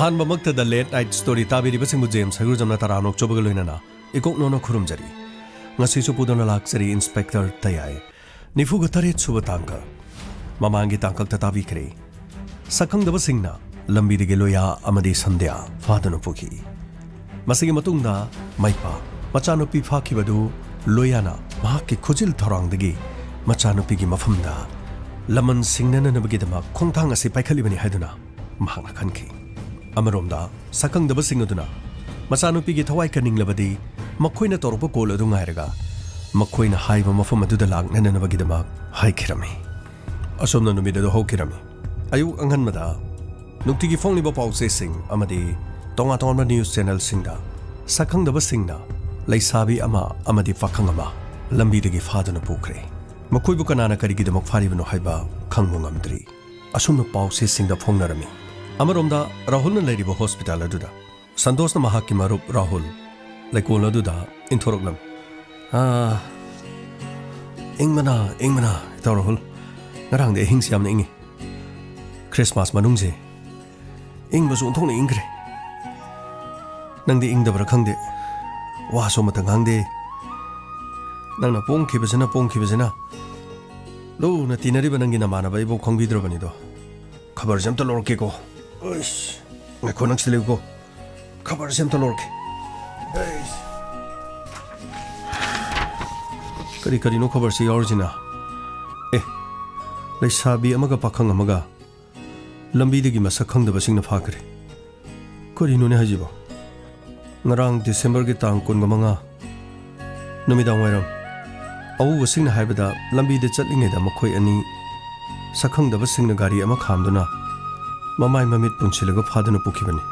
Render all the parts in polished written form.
ꯑꯍꯥꯟꯕꯃꯛꯇꯗ late night story ꯇꯥꯕꯤꯔꯤꯕꯁꯤꯡꯕꯨ James ꯍꯩꯒꯨꯔꯖꯝꯅ ꯇꯔꯥꯅꯣꯛ ꯆꯣꯕꯒ ꯂꯣꯏꯅꯅ ꯏꯀꯣꯛ ꯅꯣꯅ ꯈꯨꯔꯨꯝꯖꯔꯤ ꯉꯁꯤꯁꯨ ꯄꯨꯗꯨꯅ ꯂꯥꯛꯆꯔꯤ ꯏꯟꯁꯄꯦꯛꯇꯔ ꯇꯌꯥꯏ 93 ꯁꯨꯕ ꯇꯥꯡꯀꯛ ꯃꯃꯥꯡꯒꯤ ꯇꯥꯡꯀꯛꯇ ꯇꯥꯕꯤꯈ꯭ꯔꯦ ꯁꯛꯈꯪꯗꯕꯁꯤꯡꯅ ꯂꯝꯕꯤꯗꯒꯤ ꯂꯣꯌꯥ ꯑꯃꯗꯤ ꯁꯟꯙ꯭ꯌꯥ ꯐꯥꯗꯨꯅ ꯄꯨꯈꯤ ꯃꯁꯤꯒꯤ ꯃꯇꯨꯡꯗ ꯃꯩꯄꯥ ꯃꯆꯥꯅꯨꯄꯤ ꯐꯥꯈꯤꯕꯗꯨ ꯂꯣꯌꯥꯅ ꯃꯍꯥꯛꯀꯤ ꯈꯨꯖꯤꯜ ꯊꯧꯔꯥꯡꯗꯒꯤ ꯃꯆꯥꯅꯨꯄꯤꯒꯤ ꯃꯐꯝꯗ ꯂꯃꯟ ꯁꯤꯡꯅꯅꯕꯒꯤꯗꯃꯛ ꯈꯣꯡꯊꯥꯡ ꯑꯁꯤ ꯄꯥꯏꯈꯠꯂꯤꯕꯅꯤ ꯍꯥꯏꯗꯨꯅ ꯃꯍꯥꯛꯅ ꯈꯟꯈꯤ ꯑꯃꯔꯣꯝꯗ ꯁꯛꯈꯪꯗꯕꯁꯤꯡ ꯑꯗꯨꯅ ꯃꯆꯥꯅꯨꯄꯤꯒꯤ ꯊꯋꯥꯏ ꯀꯟꯅꯤꯡꯂꯕꯗꯤ ꯃꯈꯣꯏꯅ ꯇꯧꯔꯛꯄ ꯀꯣꯜ ꯑꯗꯨ ꯉꯥꯏꯔꯒ ꯃꯈꯣꯏꯅ ꯍꯥꯏꯕ ꯃꯐꯝ ꯑꯗꯨꯗ ꯂꯥꯛꯅꯅꯕꯒꯤꯗꯃꯛ ꯍꯥꯏꯈꯤꯔꯝꯃꯤ ꯑꯁꯣꯝꯅ ꯅꯨꯃꯤꯠ ꯑꯗꯨ ꯍꯧꯈꯤꯔꯝꯃꯤ ꯑꯌꯨꯛ ꯑꯉꯟꯕꯗ ꯅꯨꯡꯇꯤꯒꯤ ꯐꯣꯡꯂꯤꯕ ꯄꯥꯎꯆꯦꯁꯤꯡ ꯑꯃꯗꯤ ꯇꯣꯉꯥꯟ ꯇꯣꯉꯥꯟꯕ ꯅ꯭ꯌꯨꯁ ꯆꯦꯅꯦꯜꯁꯤꯡꯗ ꯁꯛꯈꯪꯗꯕꯁꯤꯡꯅ ꯂꯩꯁꯥꯕꯤ ꯑꯃ ꯑꯃꯗꯤ ꯄꯥꯈꯪ ꯑꯃ ꯂꯝꯕꯤꯗꯒꯤ ꯐꯥꯗꯨꯅ ꯄꯨꯈ꯭ꯔꯦ ꯃꯈꯣꯏꯕꯨ ꯀꯅꯥꯅ ꯀꯔꯤꯒꯤꯗꯃꯛ ꯐꯥꯔꯤꯕꯅꯣ ꯍꯥꯏꯕ ꯈꯪꯕ ꯉꯝꯗ꯭ꯔꯤ ꯑꯁꯨꯝꯅ ꯄꯥꯎꯆꯦꯁꯤꯡꯗ ꯐꯣꯡꯅꯔꯝꯃꯤ ꯑꯃꯔꯣꯝꯗ ꯔꯥꯍꯨꯜꯅ ꯂꯩꯔꯤꯕ ꯍꯣꯁꯄꯤꯇꯥꯜ ꯑꯗꯨꯗ ꯁꯟꯇꯣꯁꯅ ꯃꯍꯥꯛꯀꯤ ꯃꯔꯨꯞ ꯔꯥꯍꯨꯜ ꯂꯩꯀꯣꯜ ꯑꯗꯨꯗ ꯏꯟꯊꯣꯔꯛꯂꯝꯃꯤ ꯏꯪꯕꯅ ꯏꯇꯥꯎ ꯔꯥꯍꯨꯜ ꯉꯔꯥꯡꯗꯤ ꯑꯍꯤꯡꯁꯤ ꯌꯥꯝꯅ ꯏꯪꯉꯤ ꯈ꯭ꯔꯤꯁꯃꯥꯁ ꯃꯅꯨꯡꯁꯦ ꯏꯪꯕꯁꯨ ꯑꯣꯟꯊꯣꯛꯅ ꯏꯪꯈ꯭ꯔꯦ ꯅꯪꯗꯤ ꯏꯪꯗꯕ꯭ꯔꯥ ꯈꯪꯗꯦ ꯋꯥꯁꯨ ꯑꯃꯇ ꯉꯥꯡꯗꯦ ꯅꯪꯅ ꯄꯣꯡꯈꯤꯕꯁꯤꯅ ꯂꯨꯅ ꯇꯤꯟꯅꯔꯤꯕ ꯅꯪꯒꯤ ꯅꯃꯥꯟꯅꯕ ꯑꯩꯕꯨ ꯈꯪꯕꯤꯗ꯭ꯔꯕꯅꯤꯗꯣ ꯈꯕꯔꯁꯦ ꯑꯝꯇ ꯂꯧꯔꯛꯀꯦꯀꯣ ꯑꯩꯁ ꯉꯥꯏꯈꯣ ꯅꯪ ꯁꯤꯗ ꯂꯩꯌꯨꯀꯣ ꯈꯕꯔꯁꯦ ꯑꯝꯇ ꯂꯧꯔꯛꯀꯦ ꯀꯔꯤꯅꯣ ꯈꯕꯔꯁꯤ ꯌꯥꯎꯔꯤꯁꯤꯅ ꯂꯩꯁꯥꯕꯤ ꯑꯃꯒ ꯄꯥꯈꯪ ꯑꯃꯒ ꯂꯝꯕꯤꯗꯒꯤ ꯃꯁꯛ ꯈꯪꯗꯕꯁꯤꯡꯅ ꯐꯥꯈ꯭ꯔꯦ ꯀꯔꯤꯅꯣꯅꯦ ꯍꯥꯏꯁꯤꯕꯣ ꯉꯔꯥꯡ ꯗꯤꯁꯦꯝꯕꯔꯒꯤ ꯇꯥꯡ 15 ꯅꯨꯃꯤꯗꯥꯡ ꯋꯥꯏꯔꯝ ꯑꯎꯕꯁꯤꯡꯅ ꯍꯥꯏꯕꯗ ꯂꯝꯕꯤꯗ ꯆꯠꯂꯤꯉꯩꯗ ꯃꯈꯣꯏ ꯑꯅꯤ ꯁꯛꯈꯪꯗꯕꯁꯤꯡꯅ ꯒꯥꯔꯤ ꯑꯃ ꯈꯥꯝꯗꯨꯅ ꯃꯃꯥꯏ ꯃꯃꯤꯠ ꯄꯨꯟꯁꯤꯜꯂꯒ ꯐꯥꯗꯨꯅ ꯄꯨꯈꯤꯕꯅꯤ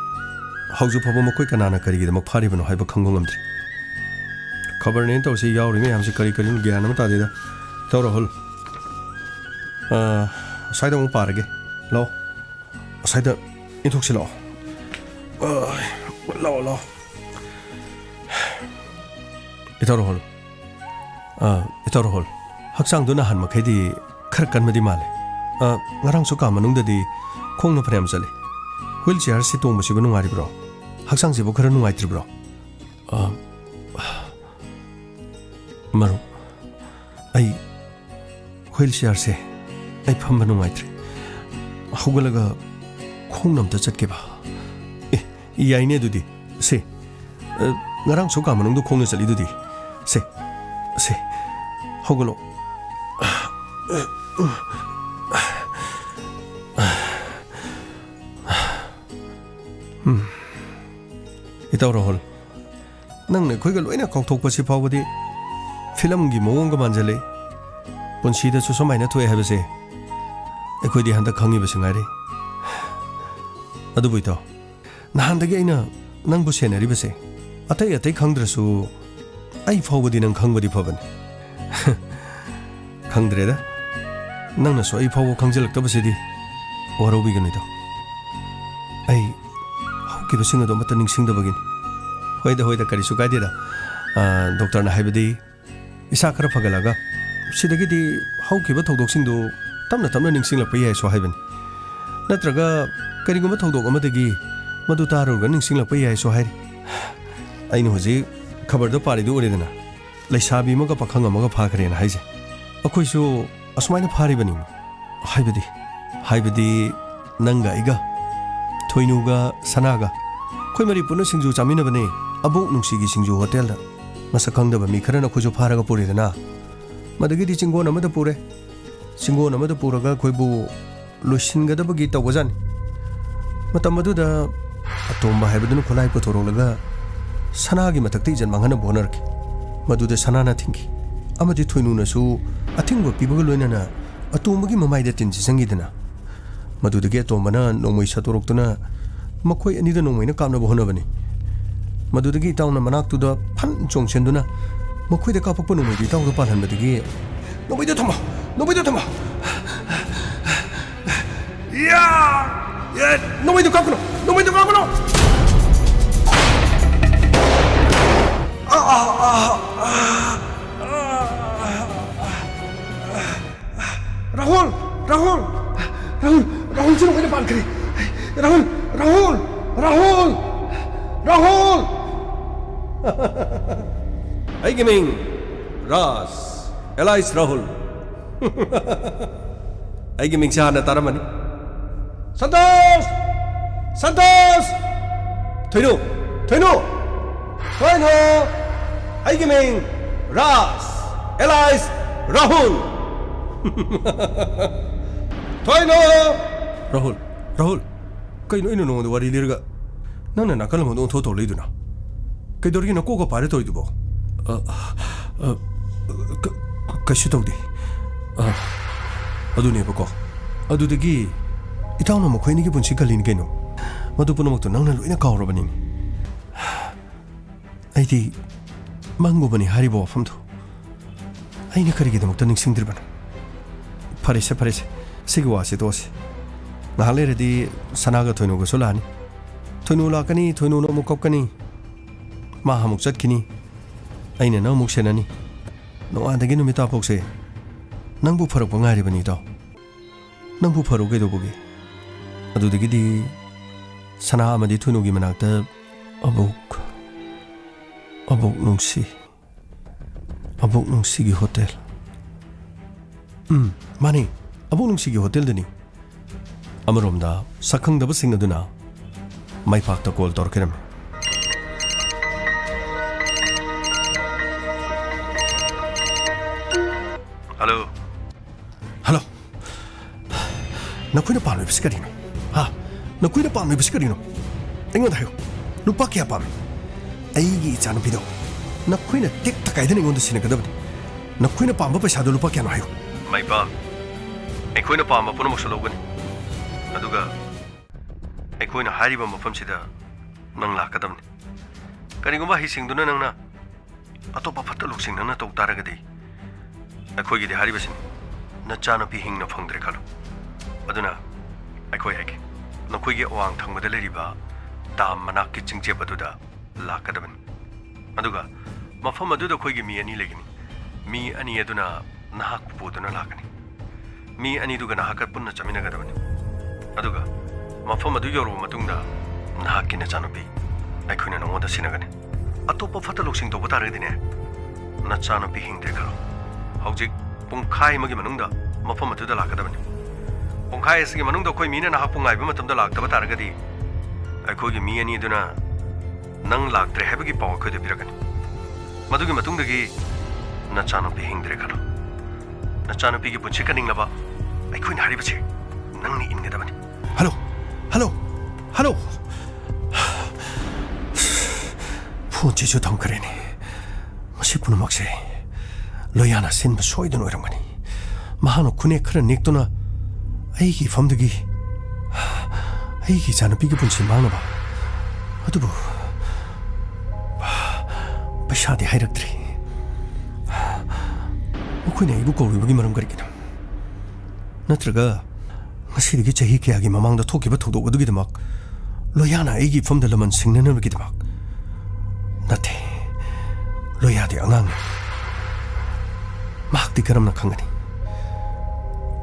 ꯍꯧꯖꯤꯛ ꯐꯥꯎꯕ ꯃꯈꯣꯏ ꯀꯅꯥꯅ ꯀꯔꯤꯒꯤꯗꯃꯛ ꯐꯥꯔꯤꯕꯅꯣ ꯍꯥꯏꯕ ꯈꯪꯕ ꯉꯝꯗ꯭ꯔꯤ ꯈꯕꯔꯅꯦꯅ ꯇꯧꯁꯤ ꯌꯥꯎꯔꯤ ꯃꯌꯥꯝꯁꯤ ꯀꯔꯤꯅꯣ ꯒ꯭ꯌꯥꯟ ꯑꯃ ꯇꯥꯗꯦꯗ ꯏꯇꯥꯎ ꯔꯥꯍꯨꯜ ꯑꯁ꯭ꯋꯥꯏꯗ ꯑꯃꯨꯛ ꯄꯥꯔꯒꯦ ꯂꯥꯛꯑꯣ ꯑꯁ꯭ꯋꯥꯏꯗ ꯏꯟꯊꯣꯛꯁꯤ ꯂꯥꯛꯑꯣ ꯏꯇꯥꯎ ꯔꯥꯍꯨꯜ ꯍꯛꯆꯥꯡꯗꯨ ꯅꯍꯥꯟ ꯃꯈꯩꯗꯤ खर कन्मदी माले ngarang su ka manungdadi khongna phram chale wheelchair si tong basi banu ngari bro haksang se bo khara nungai tri bro maru ai wheelchair se ai pham banu ngai tri hugalaga khongnam ta chatke ba yai ne dudi se ngarang su ka manungdu khongna chali dudi se hugalo इताउ Rahul नंगने खोइगा लोइना काउथोकपसि फावबदि फिल्मगी मवंगा मानजले पुनसिदसु समायना थोय हाबसे एखोइदि हंदा खंगिबसि ngaire अदुबु इताउ नहानदगी आइना नंगबु सेनरिबसे अतै अतै खंद्रसु आई फावबदि नंग खंगबदि फबन खंद्रेदा नंगनसु आई फाव खंजलक्तबसिदि वरौबिगनिदो आई हौकिबसिंग अदो मत निंगसिंगदबगिन होइदा करिसु कायदेदा doctor ना हाइबदि इसा खरा फगलागा सिदगिदि हौकिबा थौदोकसिंदो तमना तमना निंगसिंगलपै याय सो हाइबनि नत्रगा करिगुमा थौदोक अमदगी मदु तारुगा निंगसिंगलपै याय सो हाइरि आइनो होजि खबरदो पारिदो ओरेदना लैसाबी मगा पखंग मगा फाखरेना हाइजे अखोइसु असुमाइना फारिबनि हाइबदि नंगा इगा थोइनुगा सनागा खोइ मरि पुन सिंजु चामिनबने अबोक नुंसीगी सिंजु होटल दा मसखंगदब मी खरना खोजु फारगा पुरेदना मदगिदि चिंगोन अमदा पुरे चिंगोन अमदा पुरगा खोइबु लोसिनगदबगी तवजानि मतम मदुदा अतोंबा हाइबदुन खोलाई पुथोरलगा सनागी मतक्ति जनमंगना बोनरकी मदुदा सनाना थिंगी अमदि थोइनुनसु अथिंगो पिबग लोइनाना अतोंबगी ममाइदा तिनसि संगीदना मदुदगी अतोंबना नोंमै सतोरक्तुना मखोइ अनिदा नोंमैना कामनबो होनबनि मदुदगी इताउना मनाक्तुदा फन चोंगसेंदुना मखोइदा कापक्प नोंमैदि इताउदा पालहनबदगी नोंमैदा थमा या नोंमैदा कापनो राहुल से नोंमैदा पालखरे राहुल ꯑꯩꯒꯤ ꯃꯤꯡ ꯔꯥꯖ ꯑꯦꯂꯥꯏꯁ ꯔꯥꯍꯨꯜ ꯑꯩꯒꯤ ꯃꯤꯡꯁꯦ ꯍꯥꯟꯅ ꯇꯥꯔꯝꯃꯅꯤ ꯁꯟꯇꯣꯁ ꯁꯟꯇꯣꯁ ꯊꯣꯏꯅꯨ ꯊꯣꯏꯅꯨ ꯊꯣꯏꯅꯨ ꯑꯩꯒꯤ ꯃꯤꯡ ꯔꯥꯖ ꯑꯦꯂꯥꯏꯁ ꯔꯥꯍꯨꯜ ꯊꯣꯏꯅꯨ ꯔꯥꯍꯨꯜ ꯔꯥꯍꯨꯜ ꯀꯩꯅꯣ ꯑꯩꯅ ꯅꯉꯣꯟꯗ ꯋꯥꯔꯤ ꯂꯤꯔꯒ ꯅꯪꯅ ꯅꯥꯀꯜ ꯑꯃꯗ ꯑꯣꯟꯊꯣꯛ ꯇꯧ ꯂꯩꯗꯨꯅ ꯀꯩꯗꯧꯔꯤꯒꯦ ꯅꯀꯣꯛꯀ ꯄꯥꯏꯔ ꯇꯧꯔꯤꯗꯨꯕꯣ ꯀꯩꯁꯨ ꯇꯧꯗꯦ ꯑꯗꯨꯅꯦꯕꯀꯣ ꯑꯗꯨꯗꯒꯤ ꯏꯇꯥꯎꯅ ꯃꯈꯣꯏꯅꯤꯒꯤ ꯄꯨꯟꯁꯤ ꯀꯜꯂꯤꯅꯤ ꯀꯩꯅꯣ ꯃꯗꯨ ꯄꯨꯝꯅꯃꯛꯇꯨ ꯅꯪꯅ ꯂꯣꯏꯅ ꯀꯥꯎꯔꯕꯅꯤꯅꯦ ꯑꯩꯗꯤ ꯃꯪꯒꯨꯝꯕꯅꯤ ꯍꯥꯏꯔꯤꯕ ꯋꯥꯐꯝꯗꯨ ꯑꯩꯅ ꯀꯔꯤꯒꯤꯗꯃꯛꯇ ꯅꯤꯡꯁꯤꯡꯗ꯭ꯔꯤꯕꯅꯣ ꯐꯔꯦꯁꯦ ꯐꯔꯦꯁꯦ ꯁꯤꯒꯤ ꯋꯥꯁꯤ ꯇꯣꯛꯑꯁꯤ ꯉꯥꯏꯍꯥꯛ ꯂꯩꯔꯗꯤ ꯁꯅꯥꯒ ꯊꯣꯏꯅꯨꯒꯁꯨ ꯂꯥꯛꯑꯅꯤ ꯊꯣꯏꯅꯨ ꯂꯥꯛꯀꯅꯤ ꯊꯣꯏꯅꯨꯅ ꯑꯃꯨꯛ ꯀꯞꯀꯅꯤ ꯃꯥ ꯑꯃꯨꯛ ꯆꯠꯈꯤꯅꯤ ꯑꯩꯅ ꯅꯪ ꯑꯃꯨꯛ ꯁꯦꯟꯅꯅꯤ ꯅꯣꯡꯉꯥꯟꯗꯒꯤ ꯅꯨꯃꯤꯠ ꯇꯥꯐꯥꯎꯁꯦ ꯅꯪꯕꯨ ꯐꯔꯛꯄ ꯉꯥꯏꯔꯤꯕꯅꯤ ꯏꯇꯥꯎ ꯅꯪꯕꯨ ꯐꯔꯨ ꯀꯩꯗꯧꯕꯒꯦ ꯑꯗꯨꯗꯒꯤꯗꯤ ꯁꯅꯥ ꯑꯃꯗꯤ ꯊꯣꯏꯅꯨꯒꯤ ꯃꯅꯥꯛꯇ ꯑꯕꯣꯛ ꯅꯨꯡꯁꯤꯒꯤ ꯍꯣꯇꯦꯜ ꯃꯥꯅꯤ ꯑꯕꯣꯛ ꯅꯨꯡꯁꯤꯒꯤ ꯍꯣꯇꯦꯜꯗꯅꯤ ꯑꯃꯔꯣꯝꯗ ꯁꯛꯈꯪꯗꯕꯁꯤꯡ ꯑꯗꯨꯅ ꯃꯥꯏꯄꯥꯛꯇ ꯀꯣꯜ ꯇꯧꯔꯛꯈꯤꯔꯝꯃꯤ ꯍꯜꯂꯣ ꯍꯜꯂꯣ ꯅꯈꯣꯏꯅ ꯄꯥꯝꯂꯤꯕꯁꯤ ꯀꯔꯤꯅꯣ ꯅꯈꯣꯏꯅ ꯄꯥꯝꯂꯤꯕꯁꯤ ꯀꯔꯤꯅꯣ ꯑꯩꯉꯣꯟꯗ ꯍꯥꯏꯌꯨ ꯂꯨꯄꯥ ꯀꯌꯥ ꯄꯥꯝꯃꯤ ꯑꯩꯒꯤ ꯏꯆꯥꯅꯨꯄꯤꯗꯣ ꯅꯈꯣꯏꯅ ꯇꯦꯛꯇ ꯀꯥꯏꯗꯅ ꯑꯩꯉꯣꯟꯗ ꯁꯤꯟꯅꯒꯗꯕꯅꯤ ꯅꯈꯣꯏꯅ ꯄꯥꯝꯕ ꯄꯩꯁꯥꯗꯣ ꯂꯨꯄꯥ ꯀꯌꯥꯅꯣ ꯍꯥꯏꯌꯨ ꯃꯥꯏꯄꯥꯛ ꯑꯩꯈꯣꯏꯅ ꯄꯥꯝꯕ ꯄꯨꯝꯅꯃꯛꯁꯨ ꯂꯧꯒꯅꯤ ꯑꯗꯨꯒ ꯑꯩꯈꯣꯏꯅ ꯍꯥꯏꯔꯤꯕ ꯃꯐꯝꯁꯤꯗ ꯅꯪ ꯂꯥꯛꯀꯗꯕꯅꯤ ꯀꯔꯤꯒꯨꯝꯕ ꯍꯩꯁꯤꯡꯗꯨꯅ ꯅꯪꯅ ꯑꯇꯣꯞꯄ ꯐꯠꯇ ꯂꯧꯁꯤꯡ ꯅꯪꯅ ꯇꯧ ꯇꯥꯔꯒꯗꯤ ꯑꯩꯈꯣꯏꯒꯤꯗꯤ ꯍꯥꯏꯔꯤꯕꯁꯤꯅꯤ ꯅꯆꯥꯅꯨꯄꯤ ꯍꯤꯡꯅ ꯐꯪꯗ꯭ꯔꯦ ꯈꯜꯂꯨ ꯑꯗꯨꯅ ꯑꯩꯈꯣꯏ ꯍꯥꯏꯒꯦ ꯅꯈꯣꯏꯒꯤ ꯑꯋꯥꯡ ꯊꯪꯕꯗ ꯂꯩꯔꯤꯕ ꯗꯥꯝ ꯃꯅꯥꯛꯀꯤ ꯆꯤꯡꯆꯦꯞ ꯑꯗꯨꯗ ꯂꯥꯛꯀꯗꯕꯅꯤ ꯑꯗꯨꯒ ꯃꯐꯝ ꯑꯗꯨꯗ ꯑꯩꯈꯣꯏꯒꯤ ꯃꯤ ꯑꯅꯤ ꯂꯩꯒꯅꯤ ꯃꯤ ꯑꯅꯤ ꯑꯗꯨꯅ ꯅꯍꯥꯛꯄꯨ ꯄꯨꯗꯨꯅ ꯂꯥꯛꯀꯅꯤ ꯃꯤ ꯑꯅꯤꯗꯨꯒ ꯅꯍꯥꯛꯀ ꯄꯨꯟꯅ ꯆꯠꯃꯤꯟꯅꯒꯗꯕꯅꯤ ꯑꯗꯨꯒ ꯃꯐꯝ ꯑꯗꯨ ꯌꯧꯔꯕ ꯃꯇꯨꯡꯗ ꯅꯍꯥꯛꯀꯤ ꯅꯆꯥꯅꯨꯄꯤ ꯑꯩꯈꯣꯏꯅ ꯅꯉꯣꯟꯗ ꯁꯤꯟꯅꯒꯅꯤ ꯑꯇꯣꯞꯄ ꯐꯠꯇ ꯂꯧꯁꯤꯡ ꯇꯧꯕ ꯇꯥꯔꯒꯗꯤꯅꯦ ꯅꯆꯥꯅꯨꯄꯤ ꯍꯤꯡꯗ꯭ꯔꯦ ꯈꯜꯂꯣ ꯍꯧꯖꯤꯛ ꯄꯨꯡꯈꯥꯏ ꯑꯃꯒꯤ ꯃꯅꯨꯡꯗ ꯃꯐꯝ ꯑꯗꯨꯗ ꯂꯥꯛꯀꯗꯕꯅꯤ ꯄꯨꯡꯈꯥꯏ ꯑꯁꯤꯒꯤ ꯃꯅꯨꯡꯗ ꯑꯩꯈꯣꯏ ꯃꯤꯅ ꯅꯍꯥꯛꯄꯨ ꯉꯥꯏꯕ ꯃꯇꯝꯗ ꯂꯥꯛꯇꯕ ꯇꯥꯔꯒꯗꯤ ꯑꯩꯈꯣꯏꯒꯤ ꯃꯤ ꯑꯅꯤ ꯑꯗꯨꯅ ꯅꯪ ꯂꯥꯛꯇ꯭ꯔꯦ ꯍꯥꯏꯕꯒꯤ ꯄꯥꯎ ꯑꯩꯈꯣꯏꯗ ꯄꯤꯔꯛꯀꯅꯤ ꯃꯗꯨꯒꯤ ꯃꯇꯨꯡꯗꯒꯤ ꯅꯆꯥꯅꯨꯄꯤ ꯍꯤꯡꯗ꯭ꯔꯦ ꯈꯜꯂꯣ ꯅꯆꯥꯅꯨꯄꯤꯒꯤ ꯄꯨꯟꯁꯤ ꯀꯟꯅꯤꯡꯂꯕ ꯑꯩꯈꯣꯏꯅ ꯍꯥꯏꯔꯤꯕꯁꯦ ꯅꯪꯅ ꯏꯟꯒꯗꯕꯅꯤ ꯍꯜꯂꯣ ꯍꯜꯂꯣ ꯍꯜꯂꯣ ꯐꯣꯟꯁꯤꯁꯨ ꯊꯝꯈ꯭ꯔꯦꯅꯦ ꯃꯁꯤ ꯄꯨꯝꯅꯃꯛꯁꯦ ꯂꯣꯌꯥꯅ ꯁꯤꯟꯕ ꯁꯣꯏꯗꯅ ꯑꯣꯏꯔꯝꯒꯅꯤ ꯃꯍꯥꯛꯅ ꯈꯨꯅꯦꯛ ꯈꯔ ꯅꯦꯛꯇꯨꯅ ꯑꯩꯒꯤ ꯏꯐꯝꯗꯒꯤ ꯑꯩꯒꯤ ꯏꯆꯥꯅꯨꯄꯤꯒꯤ ꯄꯨꯟꯁꯤ ꯃꯥꯡꯅꯕ ꯑꯗꯨꯕꯨ ꯄꯩꯁꯥꯗꯤ ꯍꯥꯏꯔꯛꯇ꯭ꯔꯤ ꯃꯈꯣꯏꯅ ꯑꯩꯕꯨ ꯀꯧꯔꯤꯕꯒꯤ ꯃꯔꯝ ꯀꯔꯤꯒꯤꯅꯣ ꯅꯠꯇ꯭ꯔꯒ ꯉꯁꯤꯗꯒꯤ ꯆꯍꯤ ꯀꯌꯥꯒꯤ ꯃꯃꯥꯡꯗ ꯊꯣꯛꯈꯤꯕ ꯊꯧꯗꯣꯛ ꯑꯗꯨꯒꯤꯗꯃꯛ ꯂꯣꯌꯥꯅ ꯑꯩꯒꯤ ꯏꯐꯝꯗ ꯂꯃꯟ ꯁꯤꯡꯅꯅꯕꯒꯤꯗꯃꯛ ꯅꯠꯇꯦ ꯂꯣꯌꯥꯗꯤ ꯑꯉꯥꯡꯅꯤ ꯃꯍꯥꯛꯇꯤ ꯀꯔꯝꯅ ꯈꯪꯒꯅꯤ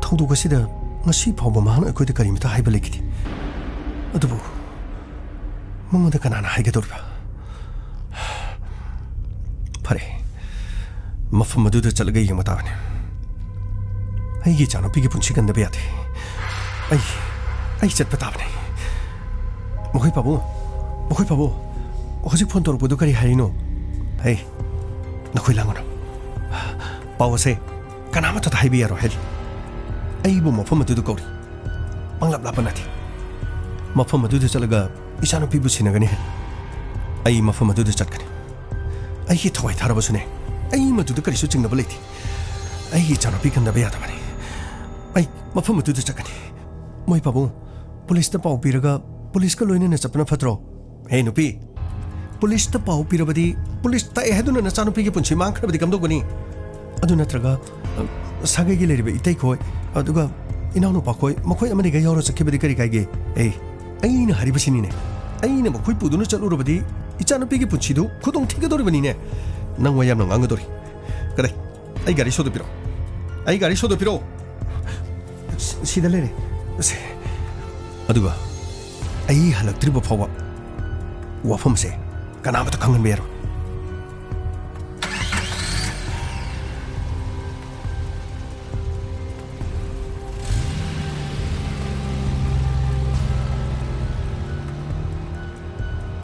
ꯊꯧꯗꯣꯛ ꯑꯁꯤꯗ ꯉꯁꯤ ꯐꯥꯎꯕ ꯃꯍꯥꯛꯅ ꯑꯩꯈꯣꯏꯗ ꯀꯔꯤꯃꯇ ꯍꯥꯏꯕ ꯂꯩꯈꯤꯗꯦ ꯑꯗꯨꯕꯨ ꯃꯉꯣꯟꯗ ꯀꯅꯥꯅ ꯍꯥꯏꯒꯗꯧꯔꯤꯕ ꯐꯔꯦ ꯃꯐꯝ ꯑꯗꯨꯗ ꯆꯠꯂꯒ ꯌꯦꯡꯕ ꯇꯥꯕꯅꯤ ꯑꯩꯒꯤ ꯏꯆꯥꯅꯨꯄꯤꯒꯤ ꯄꯨꯟꯁꯤ ꯀꯟꯗꯕ ꯌꯥꯗꯦ ꯑꯩ ꯆꯠꯄ ꯇꯥꯕꯅꯤ ꯃꯈꯣꯏ ꯄꯥꯕꯨꯡ ꯍꯧꯖꯤꯛ ꯐꯣꯟ ꯇꯧꯔꯛꯄꯗꯨ ꯀꯔꯤ ꯍꯥꯏꯔꯤꯅꯣ ꯅꯈꯣꯏ ꯂꯥꯡꯒꯅꯨ ꯄꯥꯎ ꯑꯁꯦ ꯀꯅꯥꯃꯠꯇꯗ ꯍꯥꯏꯕ ꯌꯥꯔꯣꯏ ꯍꯥꯏꯔꯤ ꯑꯩꯕꯨ ꯃꯐꯝ ꯑꯗꯨꯗ ꯀꯧꯔꯤ ꯄꯪꯂꯥꯞ ꯂꯥꯞꯄ ꯅꯠꯇꯦ ꯃꯐꯝ ꯑꯗꯨꯗ ꯆꯠꯂꯒ ꯏꯆꯥꯅꯨꯄꯤꯕꯨ ꯁꯤꯟꯅꯒꯅꯤ ꯍꯥꯏ ꯑꯩ ꯃꯐꯝ ꯑꯗꯨꯗ ꯆꯠꯀꯅꯤ ꯑꯩꯒꯤ ꯊꯋꯥꯏ ꯊꯥꯔꯕꯁꯨꯅꯦ ꯑꯩ ꯃꯗꯨꯗ ꯀꯔꯤꯁꯨ ꯆꯤꯡꯅꯕ ꯂꯩꯇꯦ ꯑꯩꯒꯤ ꯏꯆꯥꯅꯨꯄꯤ ꯀꯟꯗꯕ ꯌꯥꯗꯕꯅꯤ ꯑꯩ ꯃꯐꯝ ꯑꯗꯨꯗ ꯆꯠꯀꯅꯤ ꯃꯣꯏ ꯄꯥꯕꯨꯡ ꯄꯨꯂꯤꯁꯇ ꯄꯥꯎ ꯄꯤꯔꯒ ꯄꯨꯂꯤꯁꯀ ꯂꯣꯏꯅꯅ ꯆꯠꯄꯅ ꯐꯠꯇ꯭ꯔꯣ ꯅꯨꯄꯤ ꯄꯨꯂꯤꯁꯇ ꯄꯥꯎ ꯄꯤꯔꯕꯗꯤ ꯄꯨꯂꯤꯁ ꯇꯥꯛꯑꯦ ꯍꯥꯏꯗꯨꯅ ꯅꯆꯥꯅꯨꯄꯤꯒꯤ ꯄꯨꯟꯁꯤ ꯃꯥꯡꯈ꯭ꯔꯕꯗꯤ ꯀꯝꯗꯧꯒꯅꯤ ꯑꯗꯨ ꯅꯠꯇ꯭ꯔꯒ ꯁꯥꯒꯩꯒꯤ ꯂꯩꯔꯤꯕ ꯏꯇꯩꯈꯣꯏ ꯑꯗꯨꯒ ꯏꯅꯥꯎꯅꯨꯄꯥꯈꯣꯏ ꯃꯈꯣꯏ ꯑꯃꯅꯤꯒ ꯌꯥꯎꯔ ꯆꯠꯈꯤꯕꯗꯤ ꯀꯔꯤ ꯀꯥꯏꯒꯦ ꯑꯩꯅ ꯍꯥꯏꯔꯤꯕꯁꯤꯅꯤꯅꯦ ꯑꯩꯅ ꯃꯈꯣꯏ ꯄꯨꯗꯨꯅ ꯆꯠꯂꯨꯔꯕꯗꯤ ꯏꯆꯥꯅꯨꯄꯤꯒꯤ ꯄꯨꯟꯁꯤꯗꯨ ꯈꯨꯗꯣꯡ ꯊꯤꯒꯗꯧꯔꯤꯕꯅꯤꯅꯦ ꯅꯪ ꯋꯥ ꯌꯥꯝꯅ ꯉꯥꯡꯒꯗꯧꯔꯤ ꯀꯗꯥꯏ ꯑꯩ ꯒꯥꯔꯤ ꯁꯣꯗꯄꯤꯔꯣ ꯁꯤꯗ ꯂꯩꯔꯦ ꯑꯗꯨꯒ ꯑꯩ ꯍꯜꯂꯛꯇ꯭ꯔꯤꯕ ꯐꯥꯎꯕ ꯋꯥꯐꯝꯁꯦ ꯀꯅꯥꯃꯠꯇ ꯈꯪꯍꯟꯕ ꯌꯥꯔꯣꯏ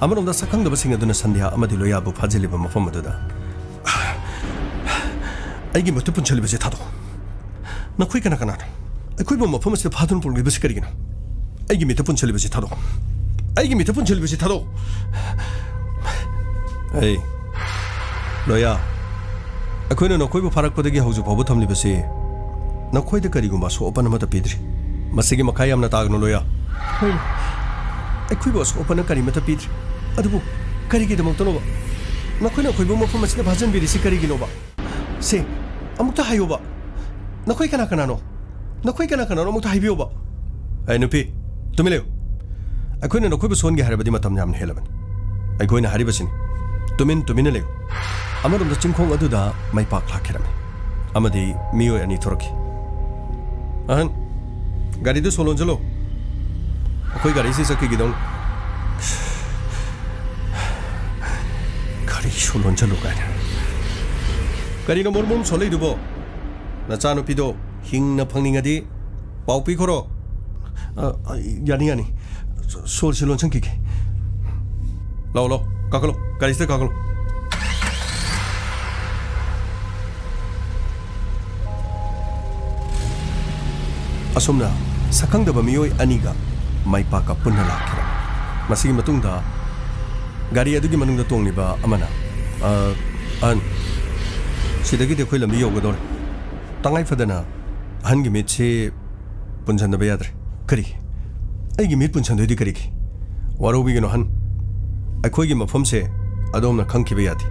ꯑꯃꯔꯣꯝꯗ ꯁꯛꯈꯪꯗꯕꯁꯤꯡ ꯑꯗꯨꯅ ꯁꯟꯙ꯭ꯌꯥ ꯑꯃꯗꯤ ꯂꯣꯌꯥꯕꯨ ꯐꯥꯖꯤꯜꯂꯤꯕ ꯃꯐꯝ ꯑꯗꯨꯗ ꯑꯩꯒꯤ ꯃꯇꯨ ꯄꯨꯟꯁꯤꯜꯂꯤꯕꯁꯤ ꯊꯥꯗꯣꯛ ꯅꯈꯣꯏ ꯀꯅꯥ ꯀꯅꯥꯅꯣ ꯑꯩꯈꯣꯏꯕꯨ ꯃꯐꯝ ꯑꯁꯤꯗ ꯐꯥꯗꯨꯅ ꯄꯨꯔꯛꯂꯤꯕꯁꯤ ꯀꯔꯤꯒꯤꯅꯣ ꯑꯩꯒꯤ ꯃꯤꯠꯇ ꯄꯨꯟꯁꯤꯜꯂꯤꯕꯁꯤ ꯊꯥꯗꯣꯛ ꯑꯩꯒꯤ ꯃꯤꯠꯇ ꯄꯨꯟꯁꯤꯜꯂꯤꯕꯁꯤ ꯊꯥꯗꯣꯛ ꯑꯩ ꯂꯣꯌꯥ ꯑꯩꯈꯣꯏꯅ ꯅꯈꯣꯏꯕꯨ ꯐꯥꯔꯛꯄꯗꯒꯤ ꯍꯧꯖꯤꯛ ꯐꯥꯎꯕ ꯊꯝꯂꯤꯕꯁꯤ ꯅꯈꯣꯏꯗ ꯀꯔꯤꯒꯨꯝꯕ ꯑꯁꯣꯛ ꯑꯄꯟ ꯑꯃꯠꯇ ꯄꯤꯗ꯭ꯔꯤ ꯃꯁꯤꯒꯤ ꯃꯈꯥ ꯌꯥꯝꯅ ꯇꯥꯒꯅꯨ ꯂꯣꯌꯥ ꯍꯣꯏꯅꯦ ꯑꯩꯈꯣꯏꯕꯨ ꯑꯁꯣꯛ ꯑꯄꯟ ꯀꯔꯤꯃꯠꯇ ꯄꯤꯗ꯭ꯔꯤ ꯑꯗꯨꯕꯨ ꯀꯔꯤꯒꯤꯗꯃꯛꯇꯅꯣꯕ ꯅꯈꯣꯏꯅ ꯑꯩꯈꯣꯏꯕꯨ ꯃꯐꯝ ꯑꯁꯤꯗ ꯐꯥꯖꯤꯟꯕꯤꯔꯤꯁꯤ ꯀꯔꯤꯒꯤꯅꯣꯕ ꯁꯦ ꯑꯃꯨꯛꯇ ꯍꯥꯏꯌꯣꯕ ꯅꯈꯣꯏ ꯀꯅꯥ ꯀꯅꯥꯅꯣ ꯅꯈꯣꯏ ꯀꯅꯥ ꯀꯅꯥꯅꯣ ꯑꯃꯨꯛꯇ ꯍꯥꯏꯕꯤꯌꯣꯕ ꯑꯩ ꯅꯨꯄꯤ ꯇꯨꯃꯤꯟ ꯂꯩꯌꯨ ꯑꯩꯈꯣꯏꯅ ꯅꯈꯣꯏꯕꯨ ꯁꯣꯟꯒꯦ ꯍꯥꯏꯔꯕꯗꯤ ꯃꯇꯝ ꯌꯥꯝꯅ ꯍꯦꯜꯂꯕꯅꯤ ꯑꯩꯈꯣꯏꯅ ꯍꯥꯏꯔꯤꯕꯁꯤꯅꯤ ꯇꯨꯃꯤꯟꯅ ꯂꯩꯌꯨ ꯑꯃꯔꯣꯝꯗ ꯆꯤꯡꯈꯣꯡ ꯑꯗꯨꯗ ꯃꯩꯄꯥꯛ ꯂꯥꯛꯈꯤꯔꯝꯃꯤ ꯑꯃꯗꯤ ꯃꯤꯑꯣꯏ ꯑꯅꯤ ꯊꯣꯔꯛꯈꯤ ꯑꯍꯟ ꯒꯥꯔꯤꯗꯨ ꯁꯣ ꯂꯣꯟꯖꯜꯂꯣ ꯑꯩꯈꯣꯏ ꯒꯥꯔꯤꯁꯤ ꯆꯠꯈꯤꯒꯗꯧꯅꯤ ꯒꯥꯔꯤ ꯁꯣ ꯂꯣꯟꯖꯜꯂꯨ ꯀꯥꯏꯅ ꯀꯔꯤꯅꯣ ꯃꯣꯔꯃꯣꯝ ꯁꯣꯜꯂꯛꯏꯗꯨꯕꯣ ꯅꯆꯥꯅꯨꯄꯤꯗꯣ ꯍꯤꯡꯅ ꯐꯪꯅꯤꯡꯉꯗꯤ ꯄꯥꯎ ꯄꯤꯈꯣꯔꯣ ꯌꯥꯅꯤ ꯁꯣꯜꯁꯤ ꯂꯣꯟꯁꯟꯈꯤꯒꯦ ꯂꯥꯛꯑꯣ ꯀꯥꯈꯠꯂꯣ ꯒꯥꯔꯤꯁꯤꯗ ꯀꯥꯈꯠꯂꯣ ꯑꯁꯨꯝꯅ ꯁꯛꯈꯪꯗꯕ ꯃꯤꯑꯣꯏ ꯑꯅꯤꯒ ꯃꯩꯄꯥꯛꯀ ꯄꯨꯟꯅ ꯂꯥꯛꯈꯤꯔꯝꯃꯤ ꯃꯁꯤꯒꯤ ꯃꯇꯨꯡꯗ ꯒꯥꯔꯤ ꯑꯗꯨꯒꯤ ꯃꯅꯨꯡꯗ ꯇꯣꯡꯂꯤꯕ ꯑꯃꯅ ꯑꯍꯟ ꯁꯤꯗꯒꯤꯗꯤ ꯑꯩꯈꯣꯏ ꯂꯝꯕꯤ ꯌꯧꯒꯗꯧꯔꯦ ꯇꯉꯥꯏ ꯐꯗꯅ ꯑꯍꯟꯒꯤ ꯃꯤꯠꯁꯤ ꯄꯨꯟꯁꯤꯟꯗꯕ ꯌꯥꯗ꯭ꯔꯦ ꯀꯔꯤ ꯑꯩꯒꯤ ꯃꯤꯠ ꯄꯨꯟꯁꯤꯟꯗꯣꯏꯗꯤ ꯀꯔꯤꯒꯤ ꯋꯥꯔꯧꯕꯤꯒꯅꯨ ꯑꯍꯟ ꯑꯩꯈꯣꯏꯒꯤ ꯃꯐꯝꯁꯦ ꯑꯗꯣꯝꯅ ꯈꯪꯈꯤꯕ ꯌꯥꯗꯦ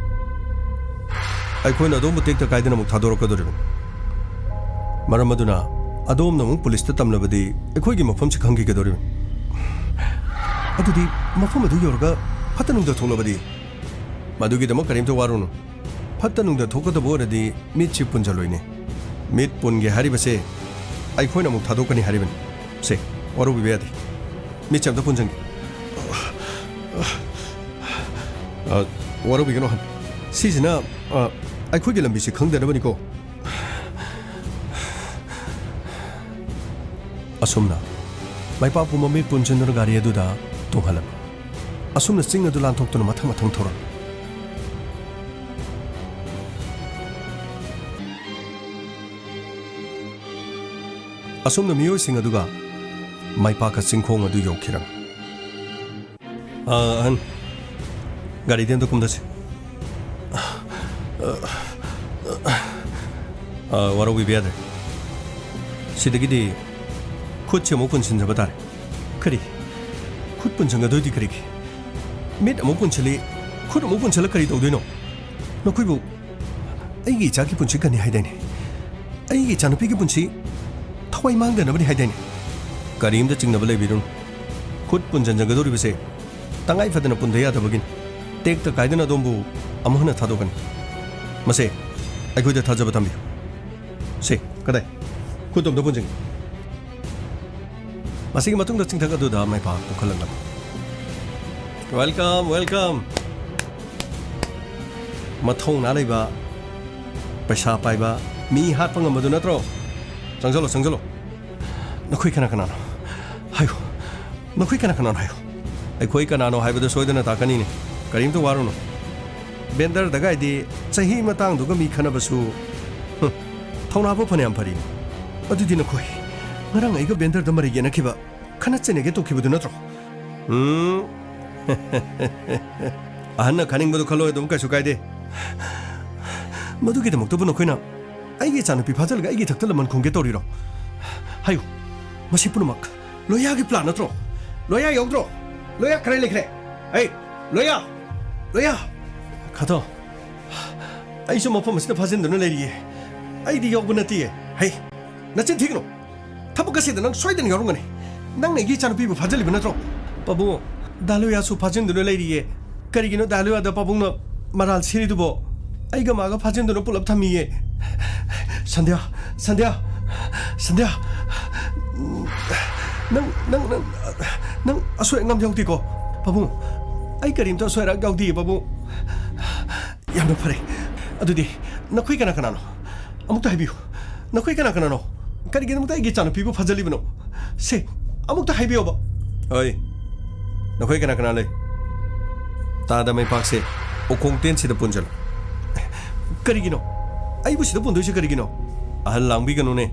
ꯑꯩꯈꯣꯏꯅ ꯑꯗꯣꯝꯕꯨ ꯇꯦꯛꯇ ꯀꯥꯏꯗꯅ ꯑꯃꯨꯛ ꯊꯥꯗꯣꯔꯛꯀꯗꯧꯔꯤꯕꯅꯤ ꯃꯔꯝ ꯑꯗꯨꯅ ꯑꯗꯣꯝꯅ ꯑꯃꯨꯛ ꯄꯨꯂꯤꯁꯇ ꯇꯝꯂꯕꯗꯤ ꯑꯩꯈꯣꯏꯒꯤ ꯃꯐꯝꯁꯤ ꯈꯪꯈꯤꯒꯗꯧꯔꯤꯕꯅꯤ ꯑꯗꯨꯗꯤ ꯃꯐꯝ ꯑꯗꯨ ꯌꯧꯔꯒ ꯐꯠꯇ ꯅꯨꯡꯗ ꯊꯣꯛꯂꯕꯗꯤ ꯃꯗꯨꯒꯤꯗꯃꯛ ꯀꯔꯤꯝꯇ ꯋꯥꯔꯨꯅꯨ ꯐꯠꯇ ꯅꯨꯡꯗ ꯊꯣꯛꯀꯗꯕ ꯑꯣꯏꯔꯗꯤ ꯃꯤꯠꯁꯤ ꯄꯨꯟꯖꯜꯂꯣꯏꯅꯦ ꯃꯤꯠ ꯄꯨꯟꯒꯦ ꯍꯥꯏꯔꯤꯕꯁꯦ ꯑꯩꯈꯣꯏꯅ ꯑꯃꯨꯛ ꯊꯥꯗꯣꯛꯀꯅꯤ ꯍꯥꯏꯔꯤꯕꯅꯤ ꯁꯦ ꯋꯥꯔꯧꯕꯤꯕ ꯌꯥꯗꯦ ꯃꯤꯠꯁꯦ ꯑꯝꯇ ꯄꯨꯟꯖꯟꯒꯦ ꯋꯥꯔꯧꯕꯤꯒꯅꯨ ꯍꯟ ꯁꯤꯁꯤꯅ ꯑꯩꯈꯣꯏꯒꯤ ꯂꯝꯕꯤꯁꯤ ꯈꯪꯗꯅꯕꯅꯤꯀꯣ ꯑꯁꯨꯝꯅ ꯃꯩꯄꯥꯛꯄꯨ ꯃꯃꯤꯠ ꯄꯨꯟꯁꯤꯟꯗꯨꯅ ꯒꯥꯔꯤ ꯑꯗꯨꯗ ꯇꯣꯡꯍꯜꯂꯝꯃꯤ ꯑꯁꯨꯝꯅ ꯆꯤꯡ ꯑꯗꯨ ꯂꯥꯟꯊꯣꯛꯇꯨꯅ ꯃꯊꯪ ꯊꯧꯔꯛꯏ ꯑꯁꯨꯝꯅ ꯃꯤꯑꯣꯏꯁꯤꯡ ꯑꯗꯨꯒ ꯃꯩꯄꯥꯛꯀ ꯆꯤꯡꯈꯣꯡ ꯑꯗꯨ ꯌꯧꯈꯤꯔꯝꯃꯤ ꯑꯍꯟ ꯒꯥꯔꯤꯗꯤ ꯑꯝꯇ ꯀꯨꯝꯗꯁꯤ ꯋꯥꯔꯧꯕꯤꯕ ꯌꯥꯗ꯭ꯔꯦ ꯁꯤꯗꯒꯤꯗꯤ ꯈꯨꯠꯁꯤ ꯑꯃꯨꯛ ꯄꯨꯟꯁꯤꯟꯖꯕ ꯇꯥꯔꯦ ꯀꯔꯤ ꯈꯨꯠ ꯄꯨꯟꯁꯤꯟꯒꯗꯣꯏꯗꯤ ꯀꯔꯤꯒꯤ ꯃꯤꯠ ꯑꯃꯨꯛ ꯄꯨꯟꯁꯤꯜꯂꯤ ꯈꯨꯠ ꯑꯃꯨꯛ ꯄꯨꯟꯁꯤꯜꯂ ꯀꯔꯤ ꯇꯧꯗꯣꯏꯅꯣ ꯅꯈꯣꯏꯕꯨ ꯑꯩꯒꯤ ꯏꯆꯥꯒꯤ ꯄꯨꯟꯁꯤ ꯀꯟꯅꯤ ꯍꯥꯏꯗꯥꯏꯅꯦ ꯑꯩꯒꯤ ꯏꯆꯥꯅꯨꯄꯤꯒꯤ ꯄꯨꯟꯁꯤ ꯊꯋꯥꯏ ꯃꯥꯡꯗꯅꯕꯅꯤ ꯍꯥꯏꯗꯥꯏꯅꯦ ꯀꯔꯤꯝꯇ ꯆꯤꯡꯅꯕ ꯂꯩꯕꯤꯔꯨꯅꯨ ꯈꯨꯠ ꯄꯨꯟꯁꯤꯟꯖꯒꯗꯧꯔꯤꯕꯁꯦ ꯇꯉꯥꯏ ꯐꯗꯅ ꯄꯨꯟꯗ ꯌꯥꯗꯕꯒꯤꯅꯤ ꯇꯦꯛꯇ ꯀꯥꯏꯗꯅ ꯑꯗꯣꯝꯕꯨ ꯑꯃꯨꯛ ꯍꯟꯅ ꯊꯥꯗꯣꯛꯀꯅꯤ ꯃꯁꯦ ꯑꯩꯈꯣꯏꯗ ꯊꯥꯖꯕ ꯊꯝꯕꯤꯌꯨ ꯁꯦ ꯀꯗꯥꯏ ꯈꯨꯠꯇꯣ ꯑꯝꯇ ꯄꯨꯟꯁꯤꯟꯒꯦ ꯃꯁꯤꯒꯤ ꯃꯇꯨꯡꯗ ꯆꯤꯡꯊꯛ ꯑꯗꯨꯗ ꯃꯩꯄꯥꯛ ꯄꯨꯈꯠꯂꯛꯂꯝꯃꯤ ꯋꯦꯜꯀꯝ ꯃꯊꯧꯅꯥ ꯂꯩꯕ ꯄꯩꯁꯥ ꯄꯥꯏꯕ ꯃꯤ ꯍꯥꯠꯄ ꯉꯝꯕꯗꯨ ꯅꯠꯇ꯭ꯔꯣ ꯆꯪꯁꯤꯜꯂꯣ ꯅꯈꯣꯏ ꯀꯅꯥ ꯀꯅꯥꯅꯣ ꯍꯥꯏꯌꯨ ꯅꯈꯣꯏ ꯀꯅꯥ ꯀꯅꯥꯅꯣ ꯍꯥꯏꯌꯨ ꯑꯩꯈꯣꯏ ꯀꯅꯥꯅꯣ ꯍꯥꯏꯕꯗꯨ ꯁꯣꯏꯗꯅ ꯇꯥꯛꯀꯅꯤꯅꯦ ꯀꯔꯤꯝꯇ ꯋꯥꯔꯨꯅꯨ ꯕꯦꯟꯗꯔꯗꯒꯥꯏꯗꯤ ꯆꯍꯤ ꯃꯇꯥꯡꯗꯨꯒ ꯃꯤ ꯈꯟꯅꯕꯁꯨ ꯊꯧꯅꯥꯕꯨ ꯐꯅꯌꯥꯝ ꯐꯔꯤꯅꯤ ꯑꯗꯨꯗꯤ ꯅꯈꯣꯏ ꯉꯔꯥꯡ ꯑꯩꯒ ꯕꯦꯟꯗꯔꯗ ꯃꯔꯩ ꯌꯦꯠꯅꯈꯤꯕ ꯈꯟꯅ ꯆꯩꯅꯒꯦ ꯇꯧꯈꯤꯕꯗꯨ ꯅꯠꯇ꯭ꯔꯣ ꯑꯍꯟꯅ ꯈꯟꯅꯤꯡꯕꯗꯨ ꯈꯜꯂꯣꯏ ꯑꯗꯨꯝ ꯀꯩꯁꯨ ꯀꯥꯏꯗꯦ ꯃꯗꯨꯒꯤꯗꯃꯛꯇꯕꯨ ꯅꯈꯣꯏꯅ ꯑꯩꯒꯤ ꯏꯆꯥꯅꯨꯄꯤ ꯐꯥꯖꯤꯜꯂꯒ ꯑꯩꯒꯤ ꯊꯛꯇ ꯂꯃꯟ ꯈꯨꯝꯒꯦ ꯇꯧꯔꯤꯔꯣ ꯍꯥꯏꯌꯨ ꯃꯁꯤ ꯄꯨꯝꯅꯃꯛ ꯂꯣꯌꯥꯒꯤ ꯄ꯭ꯂꯥꯟ ꯅꯠꯇ꯭ꯔꯣ ꯂꯣꯌꯥ ꯌꯧꯗ꯭ꯔꯣ ꯂꯣꯌꯥ ꯈꯔ ꯂꯩꯈ꯭ꯔꯦ ꯂꯣꯌꯥ ꯈꯥꯗꯣ ꯑꯩꯁꯨ ꯃꯐꯝ ꯑꯁꯤꯗ ꯐꯥꯖꯤꯟꯗꯨꯅ ꯂꯩꯔꯤꯌꯦ ꯑꯩꯗꯤ ꯌꯧꯕ ꯅꯠꯇꯦꯌꯦ ꯍꯩ ꯅꯆꯤꯟ ꯊꯤꯒꯅꯨ ꯊꯕꯛ ꯑꯁꯤꯗ ꯅꯪ ꯁꯣꯏꯗꯅ ꯌꯥꯎꯔꯝꯒꯅꯤ ꯅꯪꯅ ꯑꯩꯒꯤ ꯏꯆꯥꯅꯨꯄꯤꯕꯨ ꯐꯥꯖꯤꯜꯂꯤꯕ ꯅꯠꯇ꯭ꯔꯣ ꯄꯥꯕꯨꯡ ꯗꯥꯂꯣꯌꯥꯁꯨ ꯐꯥꯖꯤꯟꯗꯨꯅ ꯂꯩꯔꯤꯌꯦ ꯀꯔꯤꯒꯤꯅꯣ ꯗꯥꯂꯣꯌꯥꯗ ꯄꯥꯕꯨꯡꯅ ꯃꯔꯥꯜ ꯁꯤꯔꯤꯗꯨꯕꯣ ꯑꯩꯒ ꯃꯥꯒ ꯐꯥꯖꯤꯟꯗꯨꯅ ꯄꯨꯂꯞ ꯊꯝꯃꯤꯌꯦ ꯁꯟꯙ꯭ꯌꯥ ꯅꯪ ꯑꯁꯣꯏ ꯑꯉꯥꯝ ꯌꯥꯎꯗꯦꯀꯣ ꯄꯥꯕꯨꯡ ꯑꯩ ꯀꯔꯤꯝꯇ ꯑꯁꯣꯏ ꯑꯔꯥꯛ ꯌꯥꯎꯗꯦ ꯄꯥꯕꯨꯡ ꯌꯥꯝꯅ ꯐꯔꯦ ꯑꯗꯨꯗꯤ ꯅꯈꯣꯏ ꯀꯅꯥ ꯀꯅꯥꯅꯣ ꯑꯃꯨꯛꯇ ꯍꯥꯏꯕꯤꯌꯨ ꯅꯈꯣꯏ ꯀꯅꯥ ꯀꯅꯥꯅꯣ ꯀꯔꯤꯒꯤꯗꯃꯛꯇ ꯑꯩꯒꯤ ꯏꯆꯥꯅꯨꯄꯤꯕꯨ ꯐꯥꯖꯤꯜꯂꯤꯕꯅꯣ ꯁꯦ ꯑꯃꯨꯛꯇ ꯍꯥꯏꯕꯤꯌꯣꯕ ꯅꯈꯣꯏ ꯀꯅꯥ ꯀꯅꯥ ꯂꯩ तादा मैं पाक से ओकोंग टेन सिदा पुंजल करिगिनो आइबु सिदा पुंदोइसे करिगिनो अहल लांगबी गनुने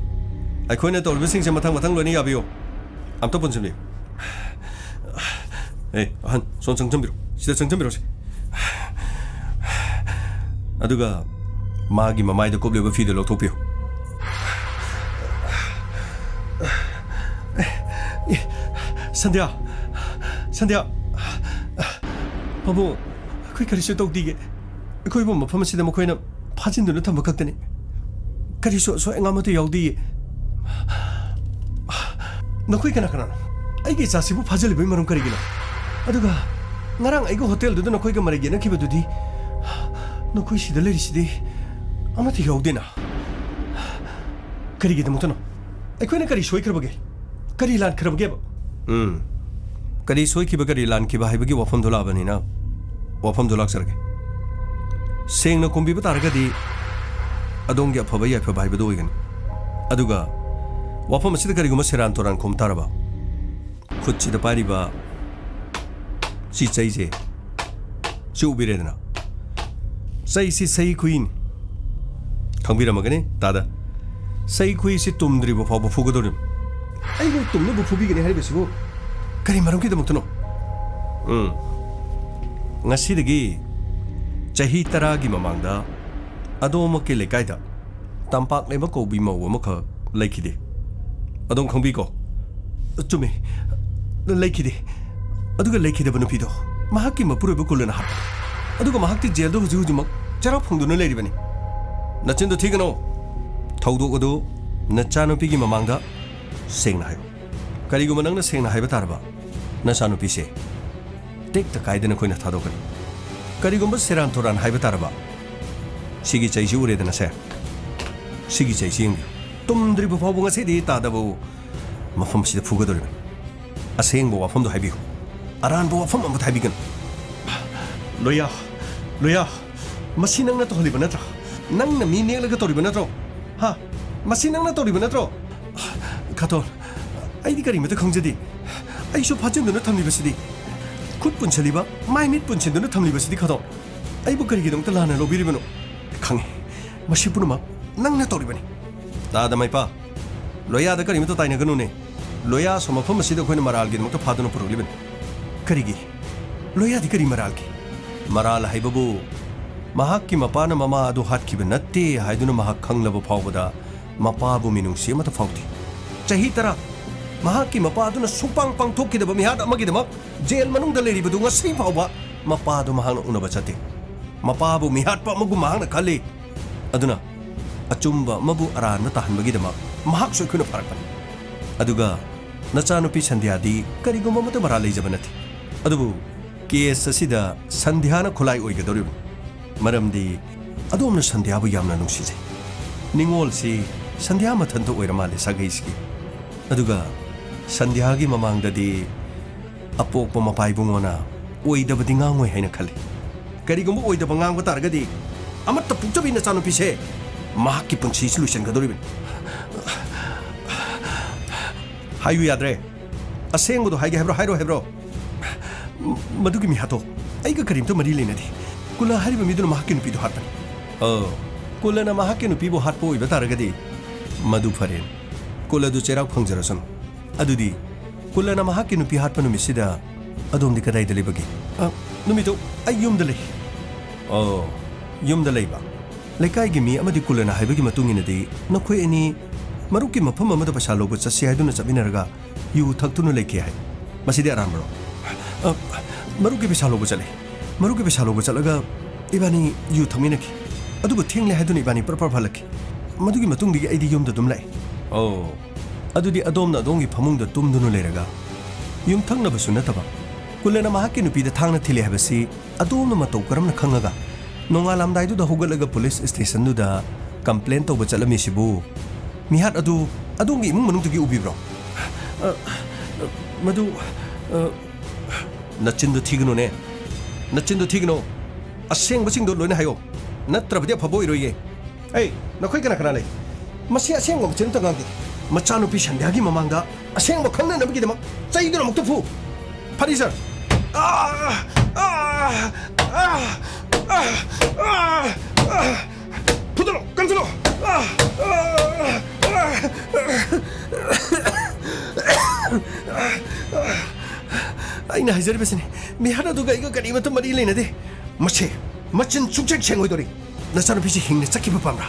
अखोइना तौलबसिंग से मथांग मथांग लोनी याबियो अमता पुंजमबि ए अहन सोन संगजमबिरो सिदा संगजमबिरो से अदुगा मागी ममाइदा कोबलेबा फीदो लौथोपियो संध्या संध्या बाबू अखोई करिसु तौदीगे अखोइबो मफम सिदा मखोइना फाजिनदुना थंब खक्तनी करिसु सो एंगामतो यावदी नखोइ कना कना आइगे चासिबु फाजलिबै मरम करिगिना अदुगा ngarang aigo hotel du नखोइ ग मरेगे न खिबदुदी नखोइ सिदा लेरिसिदि अमति यावदेना करिगे दमतनो अखोइना करि सोइखरबगे करि लान खरबगे करी सोई की बकरी लान की बाहर बगी वफम दुला बनी ना वफम दुला सर के सेंग न कुंबी बता रखा दी अदोंगे अफबा या अफबा बदो इगन अदुगा वफम मसीद करी गुम सेरान तोरान कुम तारबा खुद चिद पारी बा सी चाहिए चुबीरे देना सही सी सही क्वीन खंबीरा मगने दादा सही क्वी सी तुम द्री बफा बफुग दोरिम आइगो तुमने बफुबी गने हरि बसिबो करी मरम की दमुतनो ngasiदगी चाही 10 की ममांगदा अदोम के लेकायदा तंपाक लेबा कोबी मौ अमख लेखिदे अदोम खंबी को चुमे लेखिदे अदुगा लेखिदब नुपीदो महाकी मपुरबु कुलना हाप अदुगा महाक्ति जेलदो हुजु हुजुमक चरा फंगदुना लेरिबनी नचिंदो थिगनो थौदो गदो नचानुपी की ममांगदा सेंगना हायो करिगुम नंगना सेंगना हाइबा तारबा नचानुपी से टेक त कायदना खोइना थादोकनी करिगुम सेरान तोरान हाइबा तारबा सिगी चाइसी उरेदना से सिगी चाइसी तुमद्रिबो फावबो ngasiदि तादबो मफम सिदा फुगदोरिबन असेंगबो वाफमदो हाइबियो अरानबो वाफम अमबो हाइबिगन लोया लोया मसी नंगना तो हलिबा नत्रा नंगना मी नेगलगा तोरिबा नत्रो हा मसी नंगना तोरिबा नत्रो खातोन आइदि करिमते खंजदि आइसो फाजनदुना थमलिबसिदि खुद पुनसलिबा माइ मिट पुनसिनदुना थमलिबसिदि खातोन आइबो करिगिदंता लाना लोबिरिबनो खंगे मसी पुनुमा नंगना तोरिबनि तादा माइपा लोयादा करिमते ताइनगनुने लोया सोमफम मसिदा खोइना मरालगि दमक्ता फादुना पुरुलिबन करिगी लोयादि करि मरालगि मराल हाइबबु महाक्की मपाना ममा अदु हातखिबा नत्ते हाइदुना महाक खंगलबो फावबदा मपाबु मिनुंगसि अमता फावति चाही 10 महाक्की मपादुना सुपांग पांगथोक्किदबा मिहात अमगिदमक जेल मनुंगदा लेरिबदु ngasi फावबा मपादु महांगना उनबा चते मपाबु मिहात पा मगु महांगना खल्ली अदुना अचुंबा मबु अरान ताहनबगिदमक महाक सोइखुना फरकपनि अदुगा नचानुपी संध्यादी करिगुम मत मरा लेजबा नथि अदुबु केस असिदा संध्याना खुलाई ओइगदोरिब मरमदी अदोमना संध्याबु यामना नुंसिजे निंगोलसि संध्या मथंतो ओइरमाले सगैसि अदुगा संध्यागी ममांगददी अपोप मपाइबुंगोना ओइदबदि ngangoy हाइना खले करिगुम ओइदब ngang तारगदि अमत पुक्चबि नचानुपीसे महाकी पुंसी सॉल्यूशन गदोरिब हायु याद्रे असेंगदो हाइगे हाइब्रो मदुगी मिहातो आइगा करिमतो मरी लेनदि कुला हारिबा मिदुना महाकी नुपीदो हातन कुलना महाकी नुपीबो हातपो ओइबा तारगदि मदु फरेन कुलदु चेराव फंगजरसन अदुदि कुलना महाकी नुपी हातपा नुमिसिदा अदोमदि कदाइदा लेबगे नुमितो आइ युमदा ले युमदा लेबा लेकाइगी मी अमदि कुलना हाइबगी मतुंगिनदि नखोय एनी मरुकी मफम अमदा पैसा लोबो चसि हाइदुना चबिनरगा यु थक्तुनु लेके हाइ मसिदि आरामरो मरुकी पैसा लोबो चलगा इबानी यु थमिनकी अदुबु थेंगले हाइदुना इबानी परपर फलकी मदुगी मतुंगदि आइदि युमदा दुम लाइ अदुदि अदोमना अदोंगी फमुंगदा तुमदुनु लेरगा युम थंगनबसु नतबा कुलना महाकी नुपीदा थांगना थिले हाबसि अदोमना मतौ करमना खंगागा नोंगालामदाइदुदा होगलगा पुलिस स्टेशनदुदा कंप्लेन तौबा चलमिसिबु मिहात अदु अदोंगी इमुंग मनुंगदुगी उबिब्रो मदु नचिंदु थिगनो असेंग बसिंग दो लोइना हायो नत्रबदि फबो इरोये ए नखोय कना कना ले मसी असेंग बचिन तंगांगी मचानुपी संध्यागी ममांगदा असेंग बखंगना नबगिदमक चाइदुना मुक्तफु फरी सर 푸들어 깜짝아 ꯑꯩꯅ ꯍꯥꯏꯖꯔꯤꯕꯁꯤꯅꯤ ꯃꯤ ꯍꯥꯟꯅꯗꯨꯒ ꯑꯩꯒ ꯀꯔꯤꯃꯠꯇ ꯃꯔꯤ ꯂꯩꯅꯗꯦ ꯃꯁꯤ ꯃꯆꯤꯟ ꯁꯨꯡꯆꯦꯛ ꯁꯦꯡꯉꯣꯏꯗꯣꯔꯤ ꯅꯆꯥꯅꯨꯄꯤꯁꯤ ꯍꯤꯡꯅ ꯆꯠꯈꯤꯕ ꯄꯥꯝꯕ꯭ꯔꯥ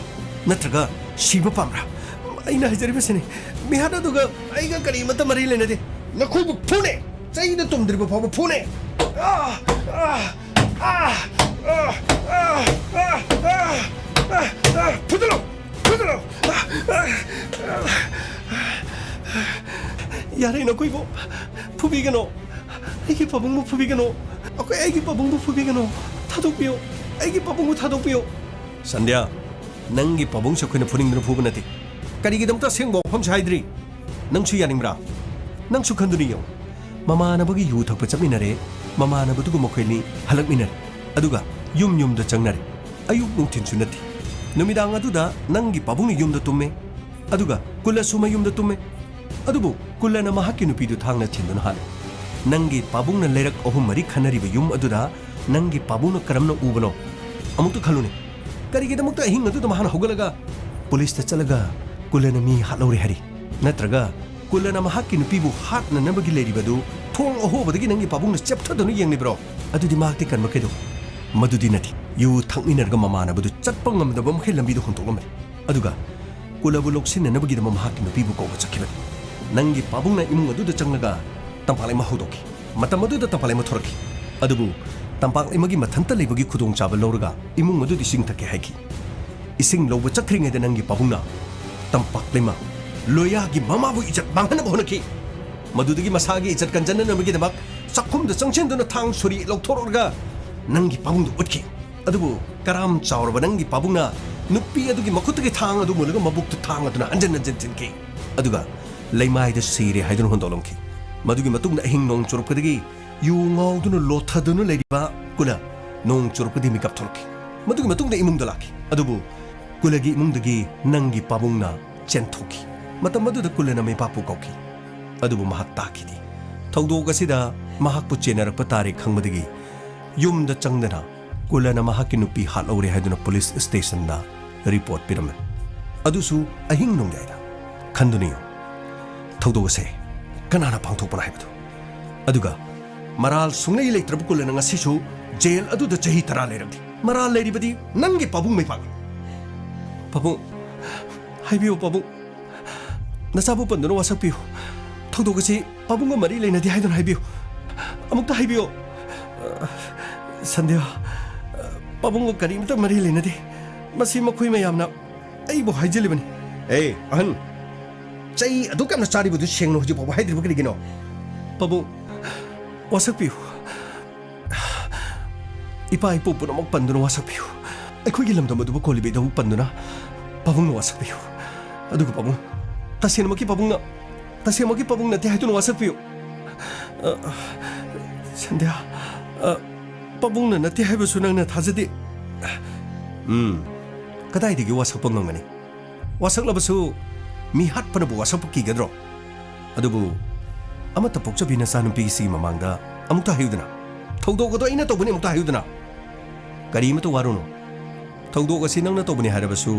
ꯅꯠꯇ꯭ꯔꯒ ꯁꯤꯕ ꯄꯥꯝꯕ꯭ꯔꯥ ꯑꯩꯅ ꯍꯥꯏꯖꯔꯤꯕꯁꯤꯅꯤ ꯃꯤ ꯍꯥꯟꯅꯗꯨꯒ ꯑꯩꯒ ꯀꯔꯤꯃꯠꯇ ꯃꯔꯤ ꯂꯩꯅꯗꯦ ꯅꯈꯣꯏꯕꯨ ꯐꯨꯅꯦ ꯆꯩꯗ ꯇꯨꯝꯗ꯭ꯔꯤꯕ ꯐꯥꯎꯕ ꯐꯨꯅꯦ ꯐꯨꯗꯠꯂꯣ ꯐꯨꯗꯠꯂꯣ ꯌꯥꯔꯦ ꯅꯈꯣꯏꯕꯨ ꯐꯨꯕꯤꯒꯅꯣ ꯑꯩꯒꯤ ꯄꯥꯕꯨꯡꯕꯨ ꯐꯨꯕꯤꯒꯅꯣ ꯑꯩꯈꯣꯏ ꯑꯩꯒꯤ ꯄꯥꯕꯨꯡꯕꯨ ꯐꯨꯕꯤꯒꯅꯣ ꯊꯥꯗꯣꯛꯄꯤꯌꯨ ꯑꯩꯒꯤ ꯄꯥꯕꯨꯡꯕꯨ ꯊꯥꯗꯣꯛꯄꯤꯌꯨ ꯁꯟꯙ꯭ꯌꯥ ꯅꯪꯒꯤ ꯄꯥꯕꯨꯡꯁꯦ ꯑꯩꯈꯣꯏꯅ ꯐꯨꯅꯤꯡꯗꯅ ꯐꯨꯕ ꯅꯠꯇꯦ ꯀꯔꯤꯒꯤꯗꯃꯛꯇ ꯑꯁꯦꯡꯕ ꯋꯥꯐꯝꯁꯦ ꯍꯥꯏꯗ꯭ꯔꯤ ꯅꯪꯁꯨ ꯌꯥꯅꯤꯡꯕ꯭ꯔꯥ ꯅꯪꯁꯨ ꯈꯟꯗꯨꯅ ꯌꯦꯡꯉꯨ ꯃꯃꯥꯟꯅꯕꯒꯤ ꯌꯨ ꯊꯛꯄ ꯆꯠꯃꯤꯟꯅꯔꯦ ꯃꯃꯥꯟꯅꯕꯗꯨꯒ ꯃꯈꯣꯏꯅꯤ ꯍꯜꯂꯛꯃꯤꯟꯅꯔꯦ ꯑꯗꯨꯒ ꯌꯨꯝꯗ ꯆꯪꯅꯔꯦ ꯑꯌꯨꯛ ꯅꯨꯡꯊꯤꯟꯁꯨ ꯅꯠꯇꯦ ꯅꯨꯃꯤꯗꯥꯡ ꯑꯗꯨꯗ ꯅꯪꯒꯤ ꯄꯥꯕꯨꯡꯅ ꯌꯨꯝꯗ ꯇꯨꯝꯃꯦ ꯑꯗꯨꯒ ꯀꯨꯜꯂꯁꯨ ꯃꯌꯨꯝꯗ ꯇꯨꯝꯃꯦ ꯑꯗꯨꯕꯨ ꯀꯨꯜꯂꯅ ꯃꯍꯥꯛꯀꯤ ꯅꯨꯄꯤꯗꯨ ꯊꯥꯡꯅ ꯊꯤꯟꯗꯨꯅ ꯍꯥꯠꯂꯦ ꯅꯪꯒꯤ ꯄꯥꯕꯨꯡꯅ ꯂꯩꯔꯛ ꯑꯍꯨꯝ ꯃꯔꯤ ꯈꯟꯅꯔꯤꯕ ꯌꯨꯝ ꯑꯗꯨꯗ ꯅꯪꯒꯤ ꯄꯥꯕꯨꯡꯅ ꯀꯔꯝꯅ ꯎꯕꯅꯣ ꯑꯃꯨꯛꯇ ꯈꯜꯂꯨꯅꯦ ꯀꯔꯤꯒꯤꯗꯃꯛꯇ ꯑꯍꯤꯡ ꯑꯗꯨꯗ ꯃꯍꯥꯛꯅ ꯍꯧꯒꯠꯂꯒ ꯄꯨꯂꯤꯁꯇ ꯆꯠꯂꯒ ꯀꯨꯜꯂꯅ ꯃꯤ ꯍꯥꯠꯍꯧꯔꯦ ꯍꯥꯏꯔꯤ ꯅꯠꯇ꯭ꯔꯒ ꯀꯨꯜꯂꯅ ꯃꯍꯥꯛꯀꯤ ꯅꯨꯄꯤꯕꯨ ꯍꯥꯠꯅꯅꯕꯒꯤ ꯂꯩꯔꯤꯕꯗꯨ ꯊꯣꯡ ꯑꯍꯣꯕꯗꯒꯤ ꯅꯪꯒꯤ ꯄꯥꯕꯨꯡꯅ ꯆꯦꯞꯊꯗꯨꯅ ꯌꯦꯡꯂꯤꯕ꯭ꯔꯣ ꯑꯗꯨꯗꯤ ꯃꯍꯥꯛꯇꯤ ꯀꯟꯕ ꯀꯩꯗꯧ ꯃꯗꯨꯗꯤ ꯅꯠꯇꯦ ꯌꯨ ꯊꯛꯃꯤꯟꯅꯔꯒ ꯃꯃꯥꯟꯅꯕꯗꯨ ꯆꯠꯄ ꯉꯝꯗꯕ ꯃꯈꯩ ꯂꯝꯕꯤꯗ ꯍꯨꯟꯇꯣꯛꯂꯝꯕꯅꯤ ꯑꯗꯨꯒ ꯀꯨꯜꯂꯕꯨ ꯂꯧꯁꯤꯟꯅꯅꯕꯒꯤꯗꯃꯛ ꯃꯍꯥꯛꯀꯤ ꯅꯨꯄꯤꯕꯨ ꯀꯧꯕ ꯆꯠꯈꯤꯕꯅꯤ ꯅꯪꯒꯤ ꯄꯥꯕꯨꯡꯅ ꯏꯃꯨꯡ ꯑꯗꯨꯗ ꯆꯪꯂꯒ ꯇꯝꯄꯥꯛꯂꯩꯃ ꯍꯧꯗꯣꯛꯈꯤ ꯃꯇꯝ ꯑꯗꯨꯗ ꯇꯝꯄꯥꯛꯂꯩꯃ ꯊꯣꯔꯛꯈꯤ ꯑꯗꯨꯕꯨ ꯇꯝꯄꯥꯛꯂꯩꯃꯒꯤ ꯃꯊꯟꯇ ꯂꯩꯕꯒꯤ ꯈꯨꯗꯣꯡꯆꯥꯕ ꯂꯧꯔꯒ ꯏꯃꯨꯡ ꯑꯗꯨꯗ ꯏꯁꯤꯡ ꯊꯛꯀꯦ ꯍꯥꯏꯈꯤ ꯏꯁꯤꯡ ꯂꯧꯕ ꯆꯠꯈ꯭ꯔꯤꯉꯩꯗ ꯅꯪꯒꯤ ꯄꯥꯕꯨꯡꯅ ꯇꯝꯄꯥꯛꯂꯩꯃ ꯂꯣꯌꯥꯒꯤ ꯃꯃꯥꯕꯨ ꯏꯖꯠ ꯃꯥꯡꯍꯟꯅꯕ ꯍꯣꯠꯅꯈꯤ ꯃꯗꯨꯗꯒꯤ ꯃꯁꯥꯒꯤ ꯏꯖꯠ ꯀꯟꯖꯅꯅꯕꯒꯤꯗꯃꯛ ꯆꯥꯛꯈꯨꯝꯗ ꯆꯪꯁꯤꯟꯗꯨꯅ ꯊꯥꯡ ꯁꯣꯔꯤ ꯂꯧꯊꯣꯔꯛꯂꯒ ꯅꯪꯒꯤ ꯄꯥꯕꯨꯡꯗ ꯎꯠꯈꯤ ꯑꯗꯨꯕꯨ ꯀꯔꯥꯝ ꯆꯥꯎꯔꯕ ꯅꯪꯒꯤ ꯄꯥꯕꯨꯡꯅ ꯅꯨꯄꯤ ꯑꯗꯨꯒꯤ ꯃꯈꯨꯠꯇꯒꯤ ꯊꯥꯡ ꯑꯗꯨ ꯃꯨꯜꯂꯒ ꯃꯕꯨꯛꯇ ꯊꯥꯡ ꯑꯗꯨꯅ ꯍꯟꯖꯤꯟ ꯍꯟꯖꯤꯟ ꯊꯤꯟꯈꯤ ꯑꯗꯨꯒ ꯂꯩꯃꯥꯏꯗ ꯁꯤꯔꯦ ꯍꯥꯏꯗꯨꯅ ꯍꯨꯟꯗꯣꯛꯂꯝꯈꯤ ꯃꯗꯨꯒꯤ ꯃꯇꯨꯡꯗ ꯑꯍꯤꯡ ꯅꯣꯡ ꯆꯨꯔꯛꯄꯗꯒꯤ ꯌꯨ ꯉꯥꯎꯗꯨꯅ ꯂꯣꯊꯗꯨꯅ ꯂꯩꯔꯤꯕ ꯀꯨꯜꯂ ꯅꯣꯡ ꯆꯨꯔꯛꯄꯗꯒꯤ ꯃꯤꯀꯞ ꯊꯣꯛꯂꯛꯈꯤ ꯃꯗꯨꯒꯤ ꯃꯇꯨꯡꯗ ꯏꯃꯨꯡꯗ ꯂꯥꯛꯈꯤ ꯑꯗꯨꯕꯨ ꯀꯨꯜꯂꯒꯤ ꯏꯃꯨꯡꯗꯒꯤ ꯅꯪꯒꯤ ꯄꯥꯕꯨꯡꯅ ꯆꯦꯟꯊꯣꯛꯈꯤ ꯃꯇꯝ ꯑꯗꯨꯗ ꯀꯨꯜꯂꯅ ꯃꯩꯄꯥꯛꯄꯨ ꯀꯧꯈꯤ ꯑꯗꯨꯕꯨ ꯃꯍꯥꯛ ꯇꯥꯈꯤꯗꯦ ꯊꯧꯗꯣꯛ ꯑꯁꯤꯗ ꯃꯍꯥꯛꯄꯨ ꯆꯦꯟꯅꯔꯛꯄ ꯇꯥꯔꯦ ꯈꯪꯕꯗꯒꯤ ꯌꯨꯝꯗ ꯆꯪꯗꯅ ꯀꯨꯜꯂꯅ ꯃꯍꯥꯛꯀꯤ ꯅꯨꯄꯤ ꯍꯥꯠꯍꯧꯔꯦ ꯍꯥꯏꯗꯨꯅ ꯄꯨꯂꯤꯁ ꯁ꯭ꯇꯦꯁꯟꯗ ꯔꯤꯄꯣꯔꯠ ꯄꯤꯔꯝꯃꯤ ꯑꯗꯨꯁꯨ ꯑꯍꯤꯡ ꯅꯣꯡꯌꯥꯏꯗ ꯈꯟꯗꯨꯅ ꯌꯦꯡꯉꯨ ꯊꯧꯗꯣꯛ ꯑꯁꯦ ꯀꯅꯥꯅ ꯄꯥꯡꯊꯣꯛꯄꯅ ꯍꯥꯏꯕꯗꯨ ꯑꯗꯨꯒ ꯃꯔꯥꯜ ꯁꯨꯡꯂꯩ ꯂꯩꯇ꯭ꯔꯕ ꯀꯨꯜꯂꯅ ꯉꯁꯤꯁꯨ ꯖꯦꯜ ꯑꯗꯨꯗ ꯆꯍꯤ 10 ꯂꯩꯔꯝꯗꯦ ꯃꯔꯥꯜ ꯂꯩꯔꯤꯕꯗꯤ ꯅꯪꯒꯤ ꯄꯥꯕꯨꯡ ꯃꯩꯄꯥꯛꯅꯤ ꯄꯥꯕꯨꯡ ꯍꯥꯏꯕꯤꯌꯨ ꯄꯥꯕꯨꯡ ꯅꯆꯥꯕꯨ ꯄꯟꯗꯨꯅ ꯋꯥꯁꯛꯄꯤꯌꯨ ꯊꯧꯗꯣꯛ ꯑꯁꯤ ꯄꯥꯕꯨꯡꯒ ꯃꯔꯤ ꯂꯩꯅꯗꯦ ꯍꯥꯏꯗꯨꯅ ꯍꯥꯏꯕꯤꯌꯨ ꯑꯃꯨꯛꯇ ꯍꯥꯏꯕꯤꯌꯨ ꯁꯟꯙ꯭ꯌꯥ ꯄꯥꯕꯨꯡꯒ ꯀꯔꯤꯃꯇ ꯃꯔꯤ ꯂꯩꯅꯗꯦ ꯃꯁꯤ ꯃꯈꯣꯏ ꯃꯌꯥꯝꯅ ꯑꯩꯕꯨ ꯍꯥꯏꯖꯤꯜꯂꯤꯕꯅꯤ ꯑꯍꯟ ꯆꯩ ꯑꯗꯨꯛ ꯌꯥꯝꯅ ꯆꯥꯔꯤꯕꯗꯨ ꯁꯦꯡꯅ ꯍꯧꯖꯤꯛ ꯐꯥꯎꯕ ꯍꯥꯏꯗ꯭ꯔꯤꯕ ꯀꯔꯤꯒꯤꯅꯣ ꯄꯥꯕꯨꯡ ꯋꯥꯁꯛꯄꯤꯌꯨ ꯏꯄꯥ ꯏꯄꯨ ꯄꯨꯝꯅꯃꯛ ꯄꯟꯗꯨꯅ ꯋꯥꯁꯛꯄꯤꯌꯨ ꯑꯩꯈꯣꯏꯒꯤ ꯂꯝꯗꯝ ꯑꯗꯨꯕꯨ ꯀꯣꯜꯂꯤꯕ ꯏꯙꯧ ꯄꯟꯗꯨꯅ ꯄꯥꯕꯨꯡꯅ ꯋꯥꯁꯛꯄꯤꯌꯨ ꯑꯗꯨꯒ ꯄꯥꯕꯨꯡ ꯇꯁꯦꯡꯅꯃꯛꯀꯤ ꯄꯥꯕꯨꯡ ꯅꯠꯇꯦ ꯍꯥꯏꯗꯨꯅ ꯋꯥꯁꯛꯄꯤꯌꯨ ꯁꯟꯙ꯭ꯌꯥ ꯄꯥꯕꯨꯡꯅ ꯅꯠꯇꯦ ꯍꯥꯏꯕꯁꯨ ꯅꯪꯅ ꯊꯥꯖꯗꯦ ꯀꯗꯥꯏꯗꯒꯤ ꯋꯥꯁꯛꯄ ꯉꯝꯒꯅꯤ ꯋꯥꯁꯛꯂꯕꯁꯨ ꯃꯤ ꯍꯥꯠꯄꯅꯕꯨ ꯋꯥꯁꯛꯄ ꯀꯤꯒꯗ꯭ꯔꯣ ꯑꯗꯨꯕꯨ ꯑꯃꯠꯇ ꯄꯣꯛꯆꯕꯤ ꯅꯆꯥꯅꯨꯄꯤꯁꯤ ꯃꯃꯥꯡꯗ ꯑꯃꯨꯛꯇ ꯍꯥꯏꯌꯨꯗꯅ ꯊꯧꯗꯣꯛ ꯑꯗꯣ ꯑꯩꯅ ꯇꯧꯕꯅꯤ ꯑꯃꯨꯛꯇ ꯍꯥꯏꯌꯨꯗꯅ ꯀꯔꯤꯃꯇ ꯋꯥꯔꯨꯅꯨ ꯊꯧꯗꯣꯛ ꯑꯁꯤ ꯅꯪꯅ ꯇꯧꯕꯅꯤ ꯍꯥꯏꯔꯕꯁꯨ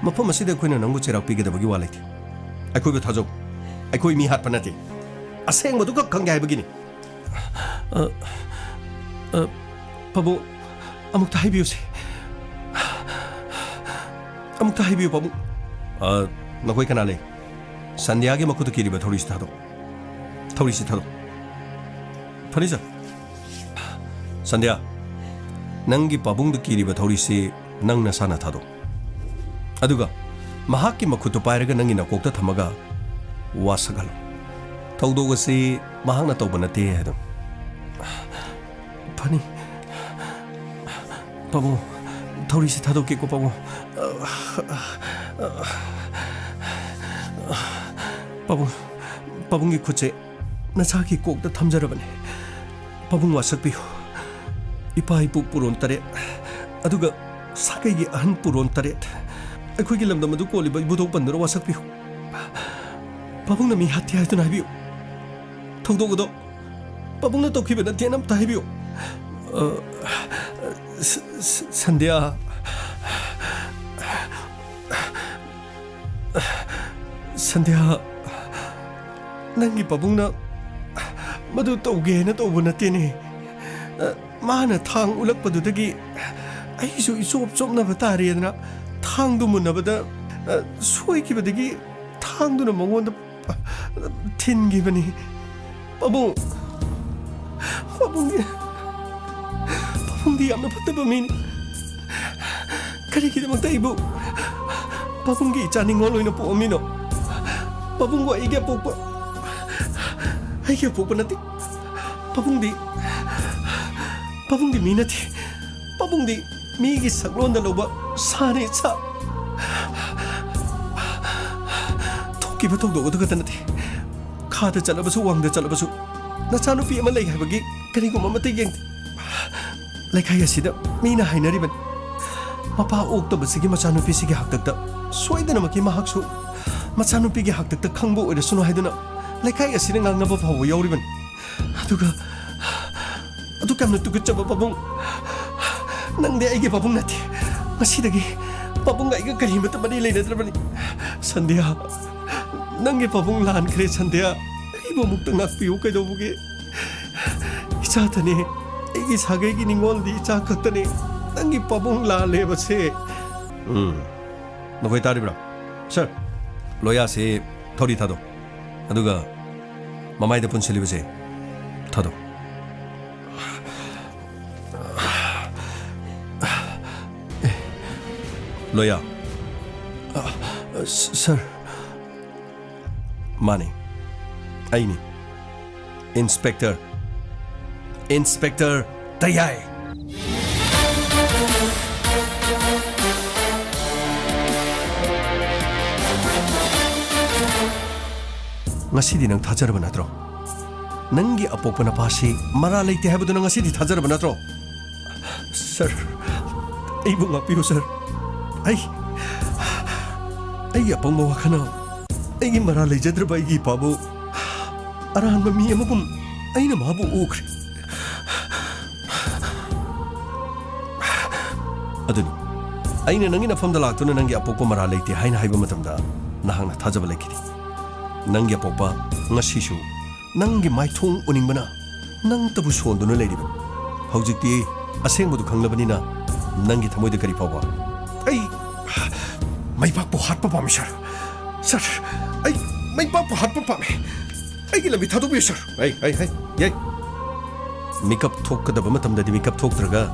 ꯃꯐꯝ ꯑꯁꯤꯗ ꯑꯩꯈꯣꯏꯅ ꯅꯪꯕꯨ ꯆꯩꯔꯥꯛ ꯄꯤꯒꯗꯕꯒꯤ ꯋꯥ ꯂꯩꯇꯦ ꯑꯩꯈꯣꯏꯕꯨ ꯊꯥꯖꯧ ꯑꯩꯈꯣꯏ ꯃꯤ ꯍꯥꯠꯄ ꯅꯠꯇꯦ ꯑꯁꯦꯡꯕꯗꯨ ꯈꯛ ꯈꯪꯒꯦ ꯍꯥꯏꯕꯒꯤꯅꯤ ꯄꯥꯕꯨꯡ ꯑꯃꯨꯛꯇ ꯍꯥꯏꯕꯤꯌꯨꯁꯦ ꯑꯃꯨꯛꯇ ꯍꯥꯏꯕꯤꯌꯨ ꯄꯥꯕꯨꯡ ꯅꯈꯣꯏ ꯀꯅꯥ ꯂꯩ ꯁꯟꯙ꯭ꯌꯥꯒꯤ ꯃꯈꯨꯠꯇ ꯀꯤꯔꯤꯕ ꯊꯧꯔꯤꯁꯤ ꯊꯥꯗꯣꯛ ꯐꯅꯤꯖ ꯁꯟꯙ꯭ꯌꯥ ꯅꯪꯒꯤ ꯄꯥꯕꯨꯡꯗ ꯀꯤꯔꯤꯕ ꯊꯧꯔꯤꯁꯤ ꯅꯪ ꯅꯁꯥꯅ ꯊꯥꯗꯣꯛ ꯑꯗꯨꯒ ꯃꯍꯥꯛꯀꯤ ꯃꯈꯨꯠꯇꯨ ꯄꯥꯏꯔꯒ ꯅꯪꯒꯤ ꯅꯀꯣꯛꯇ ꯊꯝꯃꯒ ꯋꯥꯁꯛꯍꯜꯂꯨ ꯊꯧꯗꯣꯛ ꯑꯁꯤ ꯃꯍꯥꯛꯅ ꯇꯧꯕ ꯅꯠꯇꯦ ꯍꯥꯏꯗꯨ ꯐꯅꯤ ꯄꯥꯕꯨꯡ ꯊꯧꯔꯤꯁꯤ ꯊꯥꯗꯣꯛꯀꯦꯀꯣ ꯄꯥꯕꯨꯡ ꯄꯥꯕꯨꯡꯒꯤ ꯈꯨꯠꯁꯦ ꯅꯁꯥꯒꯤ ꯀꯣꯛꯇ ꯊꯝꯖꯔꯕꯅꯤ ꯄꯥꯕꯨꯡ ꯋꯥꯁꯛꯄꯤꯌꯨ ꯏꯄꯥ ꯏꯄꯨ ꯄꯨꯔꯣꯟ 7 ꯑꯗꯨꯒ ꯁꯥꯒꯩꯒꯤ ꯑꯍꯟ ꯄꯨꯔꯣꯟ 7 ꯑꯩꯈꯣꯏꯒꯤ ꯂꯝꯗꯝ ꯑꯗꯨ ꯀꯣꯜꯂꯤꯕ ꯏꯕꯨꯙꯧ ꯄꯟꯗꯨꯅ ꯋꯥꯁꯛꯄꯤꯌꯨ ꯄꯥꯕꯨꯡꯅ ꯃꯤ ꯍꯥꯠꯇꯦ ꯍꯥꯏꯗꯨꯅ ꯍꯥꯏꯕꯤꯌꯨ ꯊꯧꯗꯣꯛ ꯑꯗꯣ ꯄꯥꯕꯨꯡꯅ ꯇꯧꯈꯤꯕ ꯅꯠꯇꯦꯅ ꯑꯝꯇ ꯍꯥꯏꯕꯤꯌꯨ Sandhya nangi pabungna madu tauge na taubu natene mana thang ulakpadudagi aisu isop chopna batari adna thang du munabada soi kibadagi thang du na mangonda tin gibani Pabungdi yamna fattaba mini karigidamata ibu Pabunggi ichaningon oina poamino Pabunggo aige apokpa nati Pabungdi mi nati Pabungdi migi saklonda loba sane sa Thokiba thokdogadaga nati khada chalabasu wangda chalabasu nachanupi ama lei habagi kariguma mate yeng Laikhai asida mina hainariban mapa oktabasigi machanupi sigi haktakta soidanamaki mahaksu machanupi gi haktakta khangbo oirasunu haiduna laikhai asina ngangnaba phawo yauriban adu kamna tuguchaba pabung nangde aige pabung nati masidagi pabung aiga karimata mani leinadrabani Sandhya nangi pabung lan kre Sandhya ibo mukta ngakpiu kaidobuge ichathane aigi sagai gi ningoldi icha khaktane nangi pabung la lebase Nokoi taribra sir loya se thori thado aduga mamai da punsilibase thado loya sir mani aini inspector Tayai Ngasidi nang thajaraba natro nangi apokpa napasi mara leite habadu nang ngasidi thajaraba natro sir aibu ngapiu sir ai apong mawakhana aigi mara leijadraba aigi pabu aranba mi amabum aina mabu ukri aduni aina nangi nafamda laktuna nangi apokpa mara leite haina haiba matamda nahangna thajaba lekidi Nangi apokpa ngasishu nangi maithong uningbana nang tabu sonduna leiriban haujikti asengbodu khanglabani na nangi thamoida kari pawba ai maipakpo hatpa pame sir ai maipakpo hatpa pame ai gi lambi thadu bi sir ai yai makeup thokadaba matamda di makeup thoktraga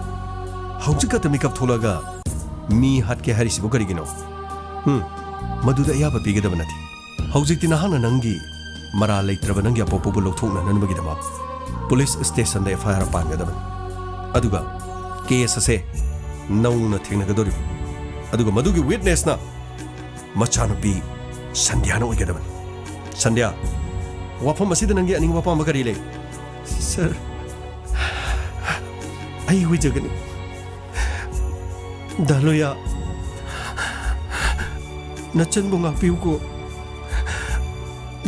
haujikata makeup tholaga mi hatke harisibo karigino maduda yaba pigedaba nati Haujikti nahana nangi mara leitraba nangi apokpo lokthokna nanbagidama police station da FIR pangadaban aduga case ase nauna thengnagadori aduga madugi witness na machanupi Sandhya na oigadaban Sandhya wafam asida nangi aning wafam bakari le sir ai wijagani daloya nachan bunga piuko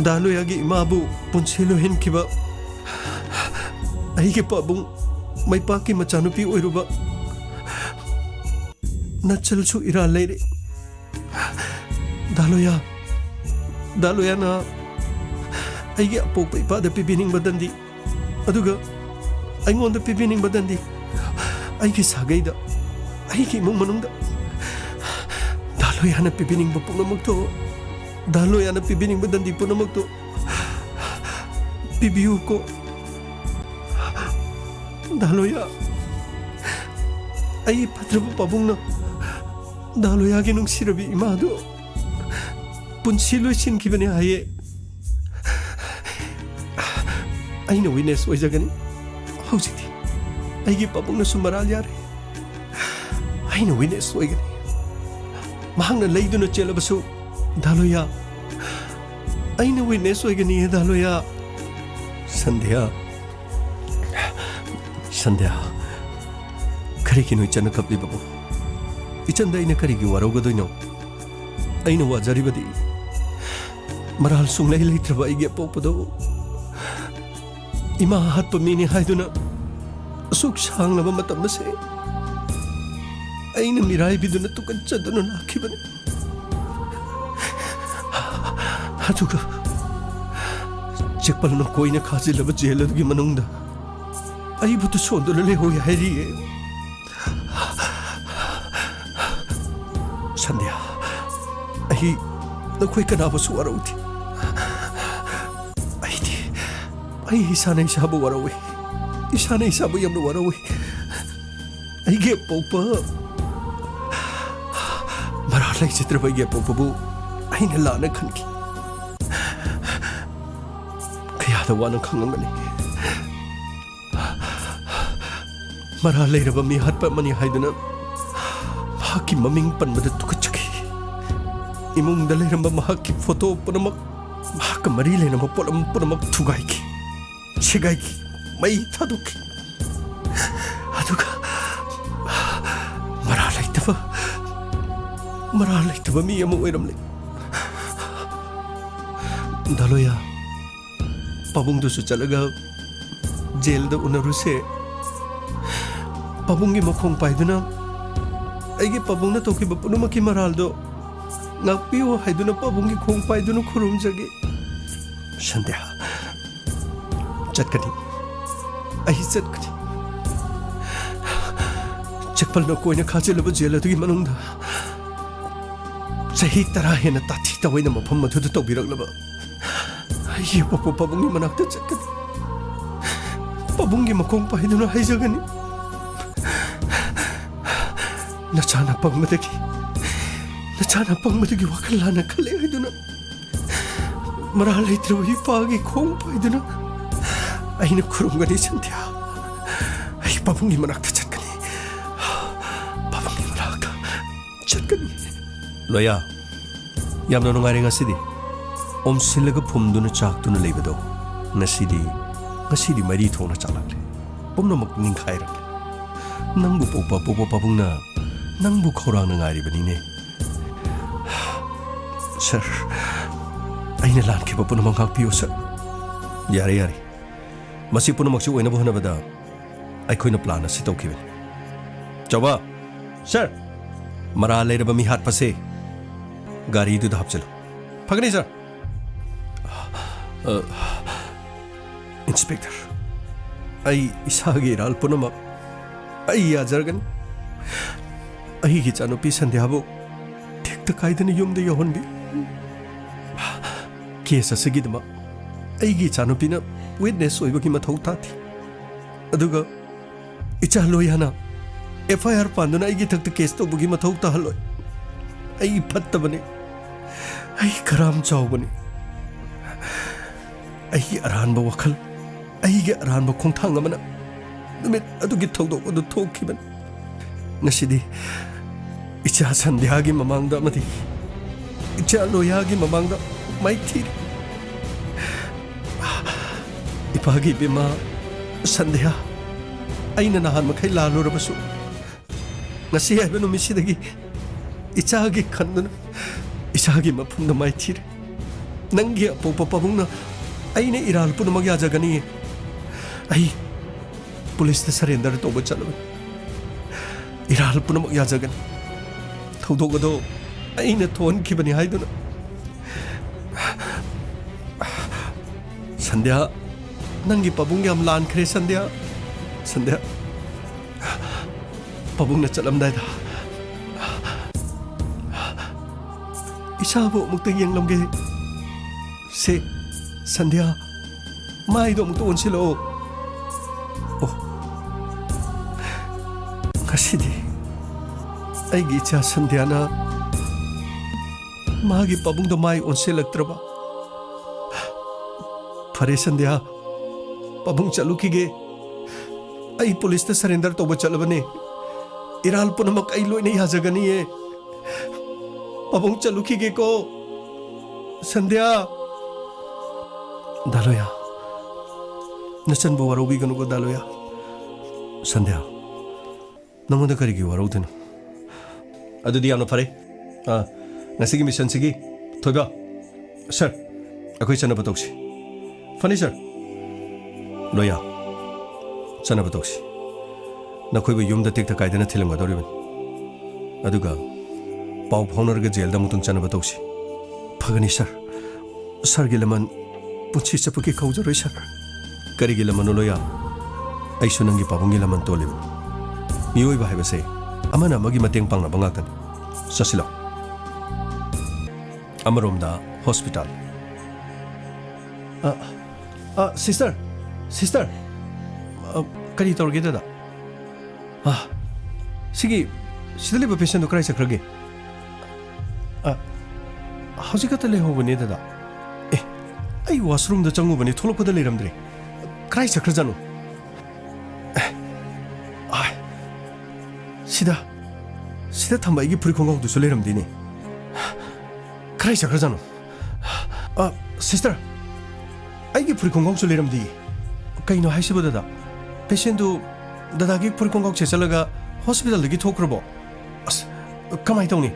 Daloya gi imabu punsilo henkiba aige pabung maipaki machanupi oiruba nachalsu ira leire Daloya na aige apokpa ipada pibining badandi aduga aingonda pibining badandi aige sagaida aige imong manungda Daloya na pibining bapunamakto Daloya na pibining badandi punamakto pibiu ko Daloya ai patrabu pabung na Daloya gi nung sirabi imado punsilo sinkibani haye aina witness oijagani haujiti aigi pabung na sumaral yare aina witness oigani mahangna leiduna chelabasu Daloya aina witness oigani Daloya Sandhya karigi no ichana kapli babu ichanda aina karigi warogadoino aina wajaribadi maral sunglai leitraba aigi apokpado ima hatpa mini haiduna असुक सांगलबा मतम से अइना मिराइबिदुना तुकच्चदुना लाखिबने अदुगा चिकपलनो कोइना खाजिलबा जेलदुगी मनुंगदा अइबुतु सोंदुना लेहोय हाइरिये संध्या अहि नखोय कनाबसु वरौथि अइदि अइ इसानै साबु वरौवे इसानै साबु यमनो वरौवे अइगे पोपा मरालै चित्रबैगे पोपबु अइना लाना खनकी कयादा वाना खंगमगनि मरा लेरबा मी हत्पा मनि हाइदुना महाकी ममिंग पनबदा तुकचकी इमुंगदा लेरबा महाकी फोटो पुनमक महाका मरी लेनबा पोलम पुनमक थुगाइकी छिगाइकी मई थादुकी अदुगा मरा लेतबा मी अमु ओइरमले दलोया पाबुंगदुसु चलगा जेलदा उनरुसे पाबुंगी मखोंग पाइदुना अइगे पाबुंगना तोकिबा पुनुमकी मरालदो नापियो हाइदुना पाबुंगी खोंग पाइदुना खुरुमजगे संध्या चटकनी अहि चटकनी चिकपलनो कोइना खाजिलबा जेलदुगी मनुंगदा सही तरह हेना ताथि तवैना मफम मधुदा तौबिरगलबा अइ पपु पाबुंगी मनाक्ता चटकनी पाबुंगी मखोंग पाइदुना हाइजगनी नचाना पंगमदगी वखल लाना खले हाइदुना मरा लेत्रबा इपागी खोंग पाइदुना अइना खुरुमगनी संध्या अइ पाबुंगी मनाक्ता चटकनी लोया यामना नुंगारे ngasiदी ओमसिलगा फुमदुना चाकतुना लेबदो ngasiदी मरी थोना चालाकले पुमनमक निंखाइरक नंगबु पोपा पाबुंगना नंगबु खौरांना ngaरिबनिने सर अइना लानखिबा पुनमक हाकपियो सर यारे मसी पुनमकसु ओइनबो हनबदा अइखोइना प्लान असि तौखिबनि चौबा सर मरा लेरबा मी हाथ पसे गाड़ी दुदा हापचलो फगनी सर इंस्पेक्टर अइ इसागी राल पुनमक अइ याजरगन अइ गी चानुपी संध्याबो ठेक काइदने युमदे यहोनबी केस असगिदमा अइ गी चानुपीना विटनेस ओइबगी मथौ ताथि अदुगा इचा लोयाना FIR पांदुना अइगी थक्ता केस तौबगी मथौ ताहलोय अइ फत्तबने अइ खराम चावबने अइ अरानबा वखल अइगे अरानबा खोंथांग अमना नुमित अदुगी थौदोक अदु थोखिबन ngasiदी इचा संध्यागी ममांगदा अमदी इचा लोयागी ममांगदा माइथि इपागी बिमा संध्या अइना नहान मखै लालुरबसु ngasi haibा नुमिसिदगी इचागी खन्दुना इचागी मफुमदा माइथिरे नंगी अपोपा पाबुंगना अइने इराल पुनमक याजगनी अइ पुलिस सरेंडर तौब चलबन इराल पुनमक याजगन थौदोगदो अइने थोनखिबनि हाइदुना संध्या नंगी पाबुंग याम लानखरे संध्या पाबुंगना चलमदायदा इसाबो मुक्ता यंगलमगे से संध्या माइदो मुक्ता ओनसिलो ओ ngasiदी अइगी इचा संध्याना मागी पाबुंगदो माइ ओनसिलक्त्रबा फरे संध्या पाबुंग चलुखिगे अइ पुलिस सरेंडर तौब चलबने इराल पुनमक अइ लोइने याजगनिये पाबुंग चलुखिगे को संध्या दालोया नचनबु वरौबिगनुको दालोया संध्या नमोदा करिगी वरौदनु अदुदी यामना फरे ngasiगी मिशन सिगी थोइबा सर अखोइ चनबा तौसि फनी सर लोया चनबा तौसि नखोइबु युमदा टिकता कायदना थिलंगदोरिबन अदुगा पाउ फाउनरगा जेलदा मुतुंग चनबा तौसी फगनी सर गी लमन पुछि चपुकी खौजरोय सर करिगी लमन लोया आइसु नंगी पाबुंगी लमन तोलिबन मियोइबा हाइबसे अमना अमगी मतेंग पांगना बंगातन ससिलो अमरोमदा हॉस्पिटल सिस्टर करी तौरगे दादा सिगी सिदलिबा पेशेंट क्राइ चक्रगे हजिकत लेहोबने दादा ए आई वाशरूम द चंगुबने थोलपदा लेरमद्रे क्राइ चक्र जानु सिदा थंबा इगी पुरिखोंगाव दुसु लेरमदिने क्राइ चक्र जानु सिस्टर आइगी पुरिखोंगाव सु लेरमदि कइनो हाइसिबो दादा पेशेंट दु दादागी पुरिखोंगाव से चलगा हॉस्पिटल दगी थोक्रबो अस कमाइ तौनी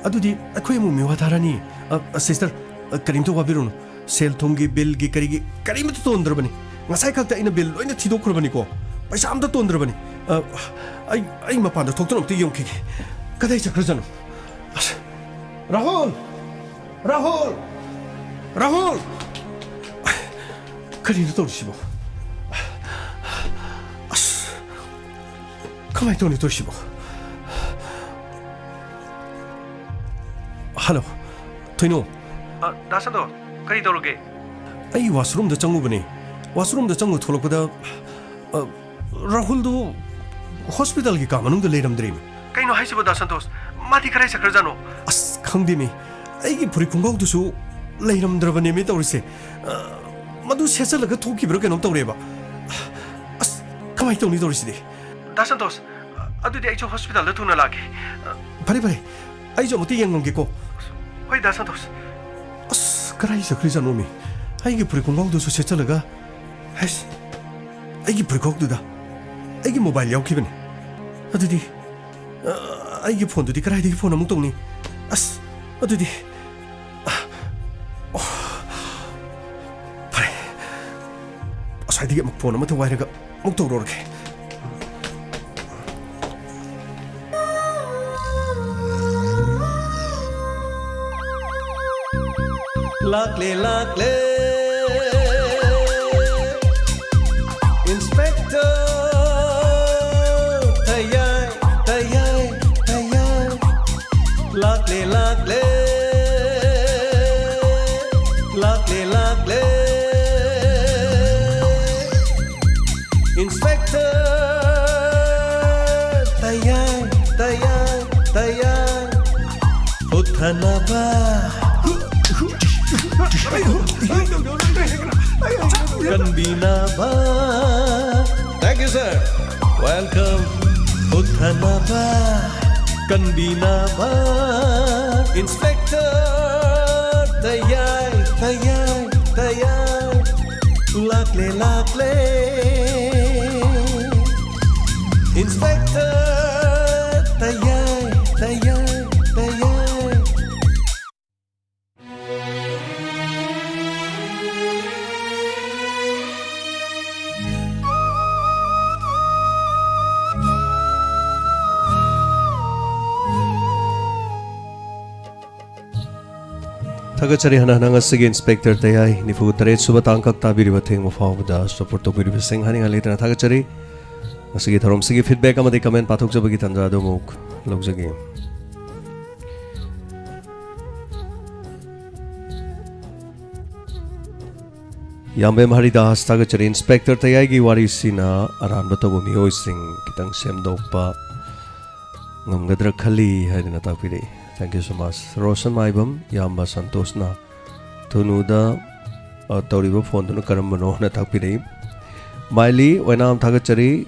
अदुदी अखोय मु मिवा थारानी सिस्टर करीमतो वाबिरुनु सेल थोंगी बिल गी करिगी करीमतो तोंद्रबनी ngasai khakta ina bill loina thidokrabani ko paisa amda tondrabani ai mapanda thokton amti yongki kadai chakrajanu rahul karino torsibo kamai toni torsibo hello toino dasando kari doroge ai washroom da changubani washroom da changu tholokpada rahul do hospital gi ka manung da leram dream kaino haisiba da santos mati karai sakra jano as khangdi mi ai gi phuri khungau du su leiram drabani mi tawrise madu sesal ga thoki bro kenom tawreba as kamai tawni tawrisi de da santos adu de ai jo hospital da thuna lage pare ai jo moti yengong gi ko hoi da santos as karai sakri jano mi ai gi phuri khungau du su sesal ga Hash, I precog do that. I give mobile Yaukibin. What did he? I give phone to the credit phone among Tony. As what did he? As I did get my phone, I'm at the white Moktorok. Luckily. Inspector, tayay, luckily, Inspector, tayay, uthanaba, kanbinaba. Thank you, sir. Welcome. Uthanaba, kanbinaba, Inspector, tayay, luckily, Inspector, tayay. Tagachari hana ngasigi inspector tayai nifu tare suba tangkak tabiri batheng mo fawda support to biri sing hani ngali tana tagachari ngasigi thorom sigi feedback amadi comment pathok jabagi tanja do muk logjagi yambe mari das tagachari inspector tayai gi wari sina aran batabu mioi sing kitang semdokpa ngamgadra khali haina tapiri. Thank you so much. Roshan Maibam, Yamba Santos na Tunuda Toribo Fontano Karamano na Tapiri. Miley, when I'm Tagachari,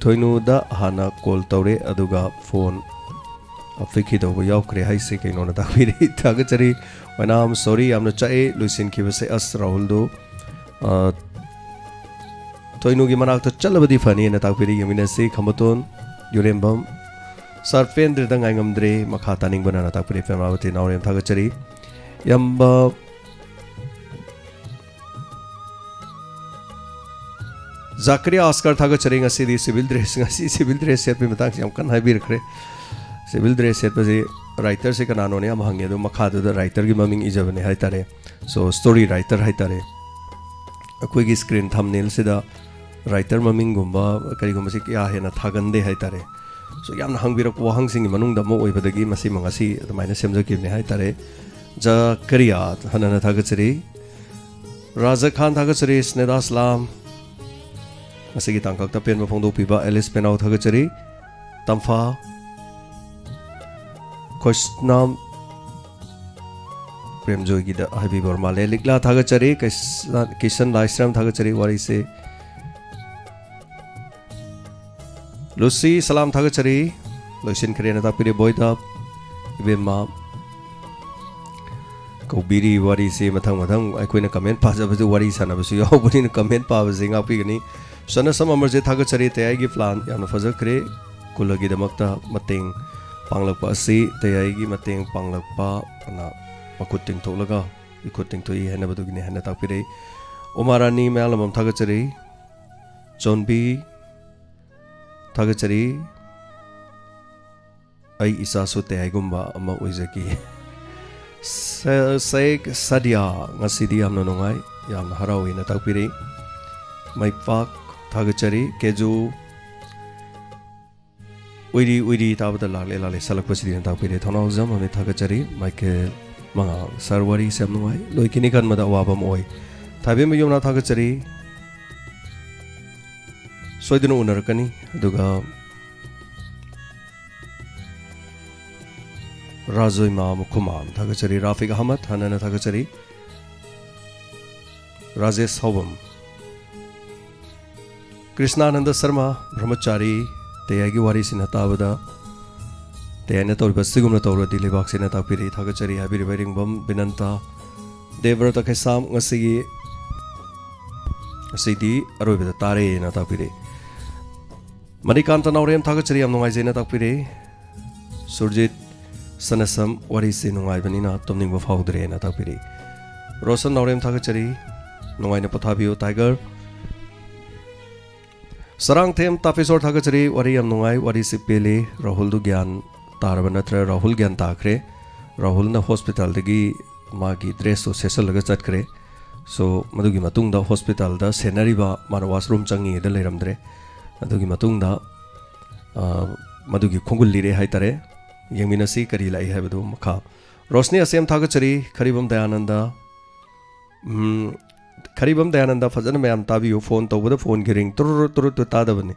Toinuda Hana call Tore Aduga phone a Fikido, Yokre High Seeking on a Tapiri. Tagachari, when I'm sorry, I'm not Chai, Lucien Kivase As Rahuldo Toinugi Manak to Chalabadi Fani and a Tapiri, Yaminasi, Kamaton, Yurembam. Sarfendri dang angamdre makhataning banana tapri femawati naurem thagachari yamba Zakaria Oscar Thagachari ngasi civil dress ngasi civil dress set matang yam kan haibir khre civil dress set paje writer se kanano ne am hange do makha do writer gi maming ijabane hai tare so story writer hai tare akoi gi screen thumbnail se da writer maming gumba kari gumba se kya hena thagande hai tare so yam hangbirok wahang sing manung da mo oibadagi masi mangasi admaina semja ki ne hai tare Zakaria hanana Thagachari Raja Khan Thagachari Sneda Slam Masigi tangkak ta pen mafongdo piba Alice Penau Thagachari Tamfa Kosnam Prem Joy Gida Habib Burma Le Likla Thagachari Kishan Laisram Thagachari wari se Lucy Salam Thagachari Lucian Karena Tapire Boydap Ibema Kaubiri wari se matang aikoina comment pa jabu wari sana basu yaubuni comment pa bazinga pigani sana sam amarje Thagachari te ai gi plan yana fajakre kulagi damakta mateng panglakpa si te ai gi mateng panglakpa ana makuting tholaga ikuting toi hena badugini hena takpire Omarani Malamam Thagachari Jonbi Thagachari ai isa su te ai gumba ama oizaki Saik Sadia ngasidi amna nongai yam harawi na takpiri mai pak Thagachari keju uiri tabada lale salak pasidi na takpiri thonau jam ame Thagachari mai ke manga sarwari sem nongai loikini kan mada wabam oi thabe me yomna Thagachari soidino unarakani aduga Razoi Mam Kumam Thagachari Rafiq Ahmad Hanana Thagachari Rajesh Hobam Krishnananda Sharma Brahmachari Teyagi wari sinatabada Teyana Torba Sigumna Tora Dilibak Sinatapiri Thagachari Habiri Bam Binanta Devrata Kesam Ngasi Sidi Arubita Tare Natapiri Manikanta Naurem Thagachari Amnoi Zenatapiri Surjit Sanasam wari se nungai banina tomning ba faudre na takpiri Rosan Naurem Thagachari nungai na pathabio Tiger Sarang them Tapisor Thagachari wari am nungai wari se pele Rahul du gyan tarbanatra Rahul gyan takre Rahul na hospital degi magi dress so sesal laga chatkre so madugi matung da hospital da scenery ba mana washroom changi da leramdre adugi matung da madugi khongul lire hai tare Yangminasi kari lai hai badu makha Rosni Asem Thagachari Kharibam Dayananda fajana mayam tabiyo phone tawbada phone ki ring tur tu tadabani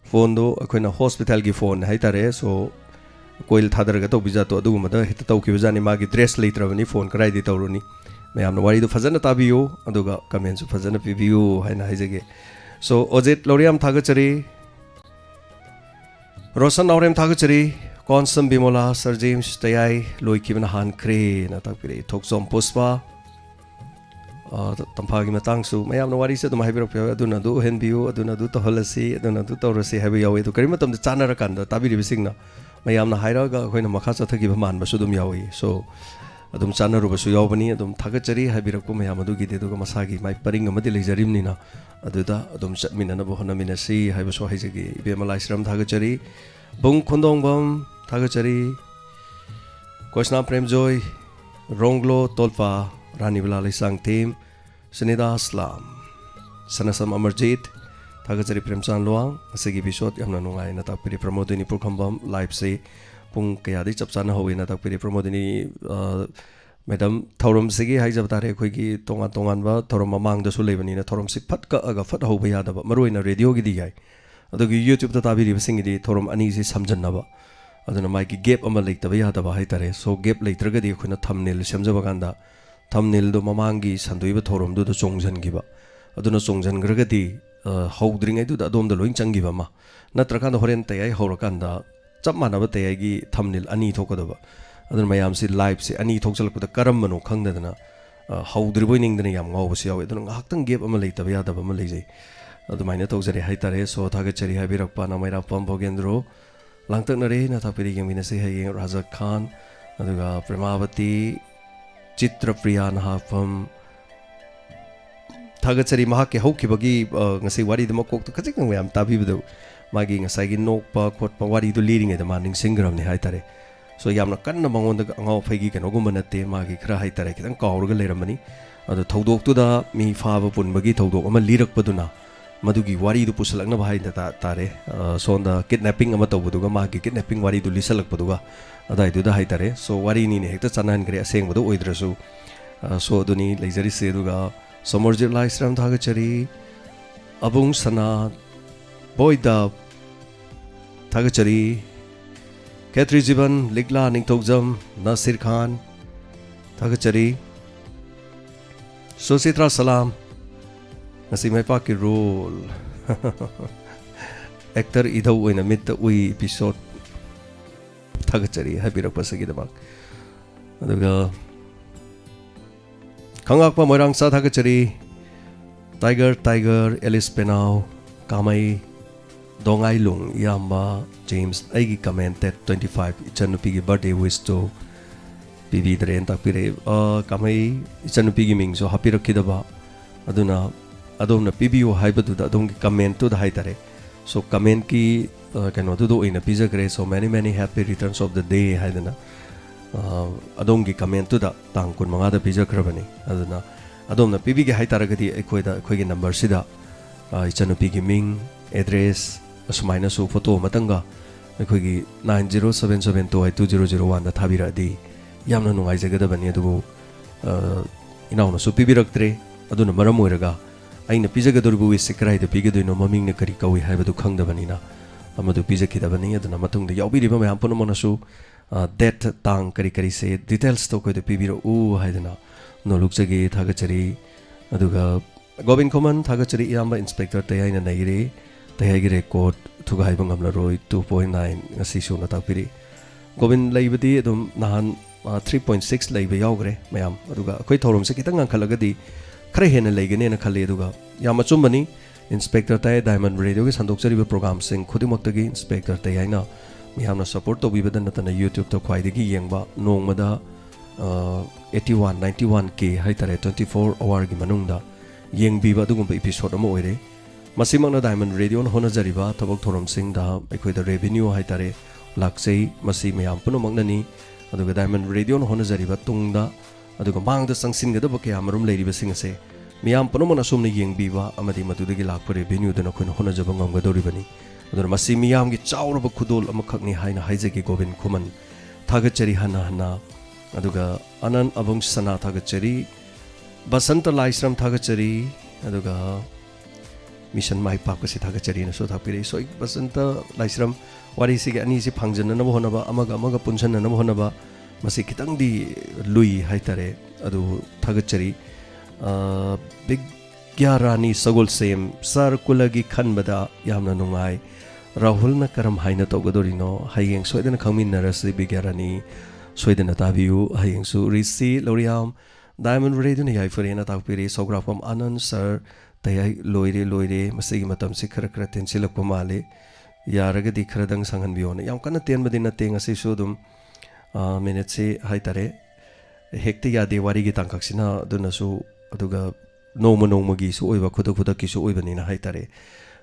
phone do akoina hospital gi phone hai tare so koil thadaraga to bija to aduguma da hita taw ki bijani magi dress leitrabani phone karai di tawruni mayam na wari do fajana tabiyo aduga comments fajana pibiyo haina haijege so Ojit Loriam Thagachari Rosan Naurem Thagachari Konsam Bimola Sir James Tayai Loikiban Han Kre na takpiri Thoksom Puspa Tampagi Matangsu mayam na wari se dum haibiro pya aduna du henbiu aduna du to holasi aduna du to rasi habi yawi to karimatam de chanara kanda tabiri bisingna mayam na hairaga koina makha chathagi man basu dum yawi so adum chanaru basu yawbani adum Thagachari habirako mayam adu gi de du masagi mai paring amadi leijarimni na aduda adum chatmina na bohna minasi haibaso haijagi bemalai shram Thagachari Bung Khondongbam Thagachari Kosna Prem Joy Ronglo Tolpa Rani Bilal Sang Team Sunida Aslam Sanasam Amarjit Thagachari Premchan Luang Asigi Bisot Yamna Nungai na takpiri Pramodini Purkhambam live se Pung Kayadi Chapchana Howi na takpiri Pramodini Madam Thorum Sigi Haijab Tare Koigi Tongan Tongan Ba Thorum Mamang da Sulebani na Thorum Sik Phatka Aga Phat Hobi Yada Ba Maruina Radio Gi Digai Adugi YouTube ta tabiri Basingidi Thorum Ani si Samjanna Ba aduna mai ki gap ama leitaba yadaba haitare so gap leitragadi khuna thumbnail semjaba ganda thumbnail do mamangi sanduiba thorom do chongjan giba aduna chongjan gragadi howdring ai du adom da loin changiba ma natrakan horen tayai horakanda chap manaba tayai gi thumbnail ani thokadaba aduna mayam si live si ani thokjalakda karam mano khangdana howdriboy ningdana yam ngawbasi yawe aduna ngaktang gap ama leitaba yadaba ma leijai adumaina tokjari haitare so Thagachari habirakpa namaira pam bogendro Langtak nare na takpiri yang minasi hai Raja Khan aduga Premavati Chitra Priya na hafam थागचरी Mahake हौखिबगी ngasi wari dama kok to khajik nang yam tabi bdu magi ngasai gi nok pa khot pa wari du liring e da maning singram ni hai tare so yamna kanna mangon da ngau phagi kano gum banate magi khra hai tare kitang kawrga leramani adu thodok tu da mi fa ba pun bagi thodok ama lirak paduna madugi wari du pusalakna bhai da tare so da kidnapping ama to buduga magi kidnapping wari du lisalak paduga adai du da hai tare so wari ni ne hekta chanan gre aseng budu oidrasu so duni leizari se duga Somorjit Laisram Thagachari Abung Sana Boyda Thagachari Khetri Jiban Ligla Ningtokjam Nasir Khan Thagachari Susitra Salam Nasi mai pa ki role actor idau in a mid ui episode Thagachari happy rapasagi dabak aduga Kangakpa Moirang Sa Thagachari Tiger Alice Penau Kamai Dongai Lung Yamba James Aigi commented 25 Ichanupi birthday wish to Pibi Dren Takpire Kamai Ichanupi ming so happy rakidaba Aduna Adona Pibi Haibatu Adong comment to the Haitare so comment ki can do in a pizza grace so many happy returns of the day Haidana adongi comment to da tangkun mga da pizza krabani aduna adom na pibi ge hai taragati ekoi da khoi ge number sida ichanupi gi ming address asmaina su photo matanga ekoi gi 9077222001 da thabira di yamna nungai jaga da bani adu inauna su pibi raktre aduna maram oiraga aina pizza ga dorbu wi sikrai da pigi doino maming ne kari kawi hai badu khang da bani na amadu pizza ki da bani aduna matung da yabi riba mayam puno mona su that tang kari se details to ko de pibiro u haidana no lukjagi thagachari aduga Gobin Common thagachari yamba inspector tayaina naire tayagi record thuga haibang amla roi 2.9 ngasi su na tapiri Gobin laibadi adum nahan 3.6 laiba yawgre mayam aduga akoi thorom se kitang angkhalagadi khare hena laigane na khale aduga yama chumbani inspector tay Diamond Radio ge sandokchari program sing khudimaktagi inspector tayaina Mihamna support to bibada natana YouTube to khwaidagi yengba nongmada 91 k haitare 24 hour gi manungda yengbiba dugumba episode ama oire masimangna Diamond Radio on hona jariba thabok thorom sing da ekhoi da revenue haitare laksei masi mayam puno magnani aduga Diamond Radio on hona jariba tungda aduga mangda sangsin ga da bake amarum leiriba sing ase miyam puno mana somni yengbiba amadi matudagi lakpa revenue da khoi hona jaba ngamga doribani aduna masi miyam gi chauraba khudol amakhakni haina haijagi Gobin Common thagachari hana aduga anan abung sana thagachari Basanta Laisram thagachari aduga mission mai pakasi thagachari na so thapire so Basanta Laisram wari si ani si phangjan na honaba amaga punsan na honaba masi kitang di lui haitare adu thagachari big Gyarani Sagol Sem Sar Kulagi Khanbada yamna nungai Rahul na karam haina togadorino hayeng soidana khangmin narasi bigyarani soidana tabiu hayeng su risi loriam Diamond Radio ni yai ferena takpiri sograpam Anand sir tayai loire masigi matam si khara tensilak pamale yaragadi khradang sanghan biona yam kana ten madina tenga si sudum minute se haitare hekti ya dewari gi tangkaksina dunasu aduga noma gi su oiba khuda ki su oiba ni na haitare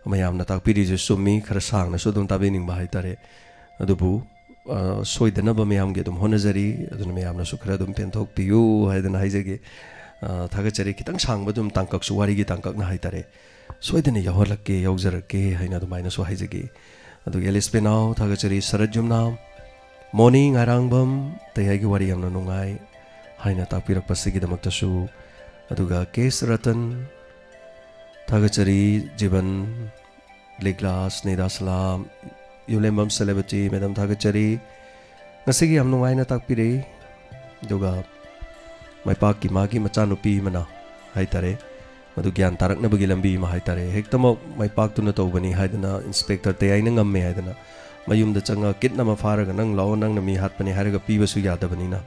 mayam na takpiri ju summi khara sang na sudum tabining ba haitare adubu soidana ba mayam ge dum honajari aduna mayam na su khara dum penthok piu haidana haijage thagachari kitang sang badum tangkak su wari gi tangkak na haitare soidana yaholakke yaujarakke haina du maina su haijage adu Alice Penau thagachari sarajumna morning arangbam tayagi wari yamna nungai haina takpirak pasigi damakta su aduga Kes Ratan Thagachari Jiban Liglas Nida Salam Yulembam Celebrity Madam Thagachari Ngasigi am nungai na takpire aduga mai paki magi machanupi mana haitare madu gyan tarak na bagi lambi ma haitare hektama mai pak tu na tawbani haidana inspector te aina ngamme haidana mayum da changa kitna ma faraga nang law nang na mi hatpani haraga pibasu yadabani na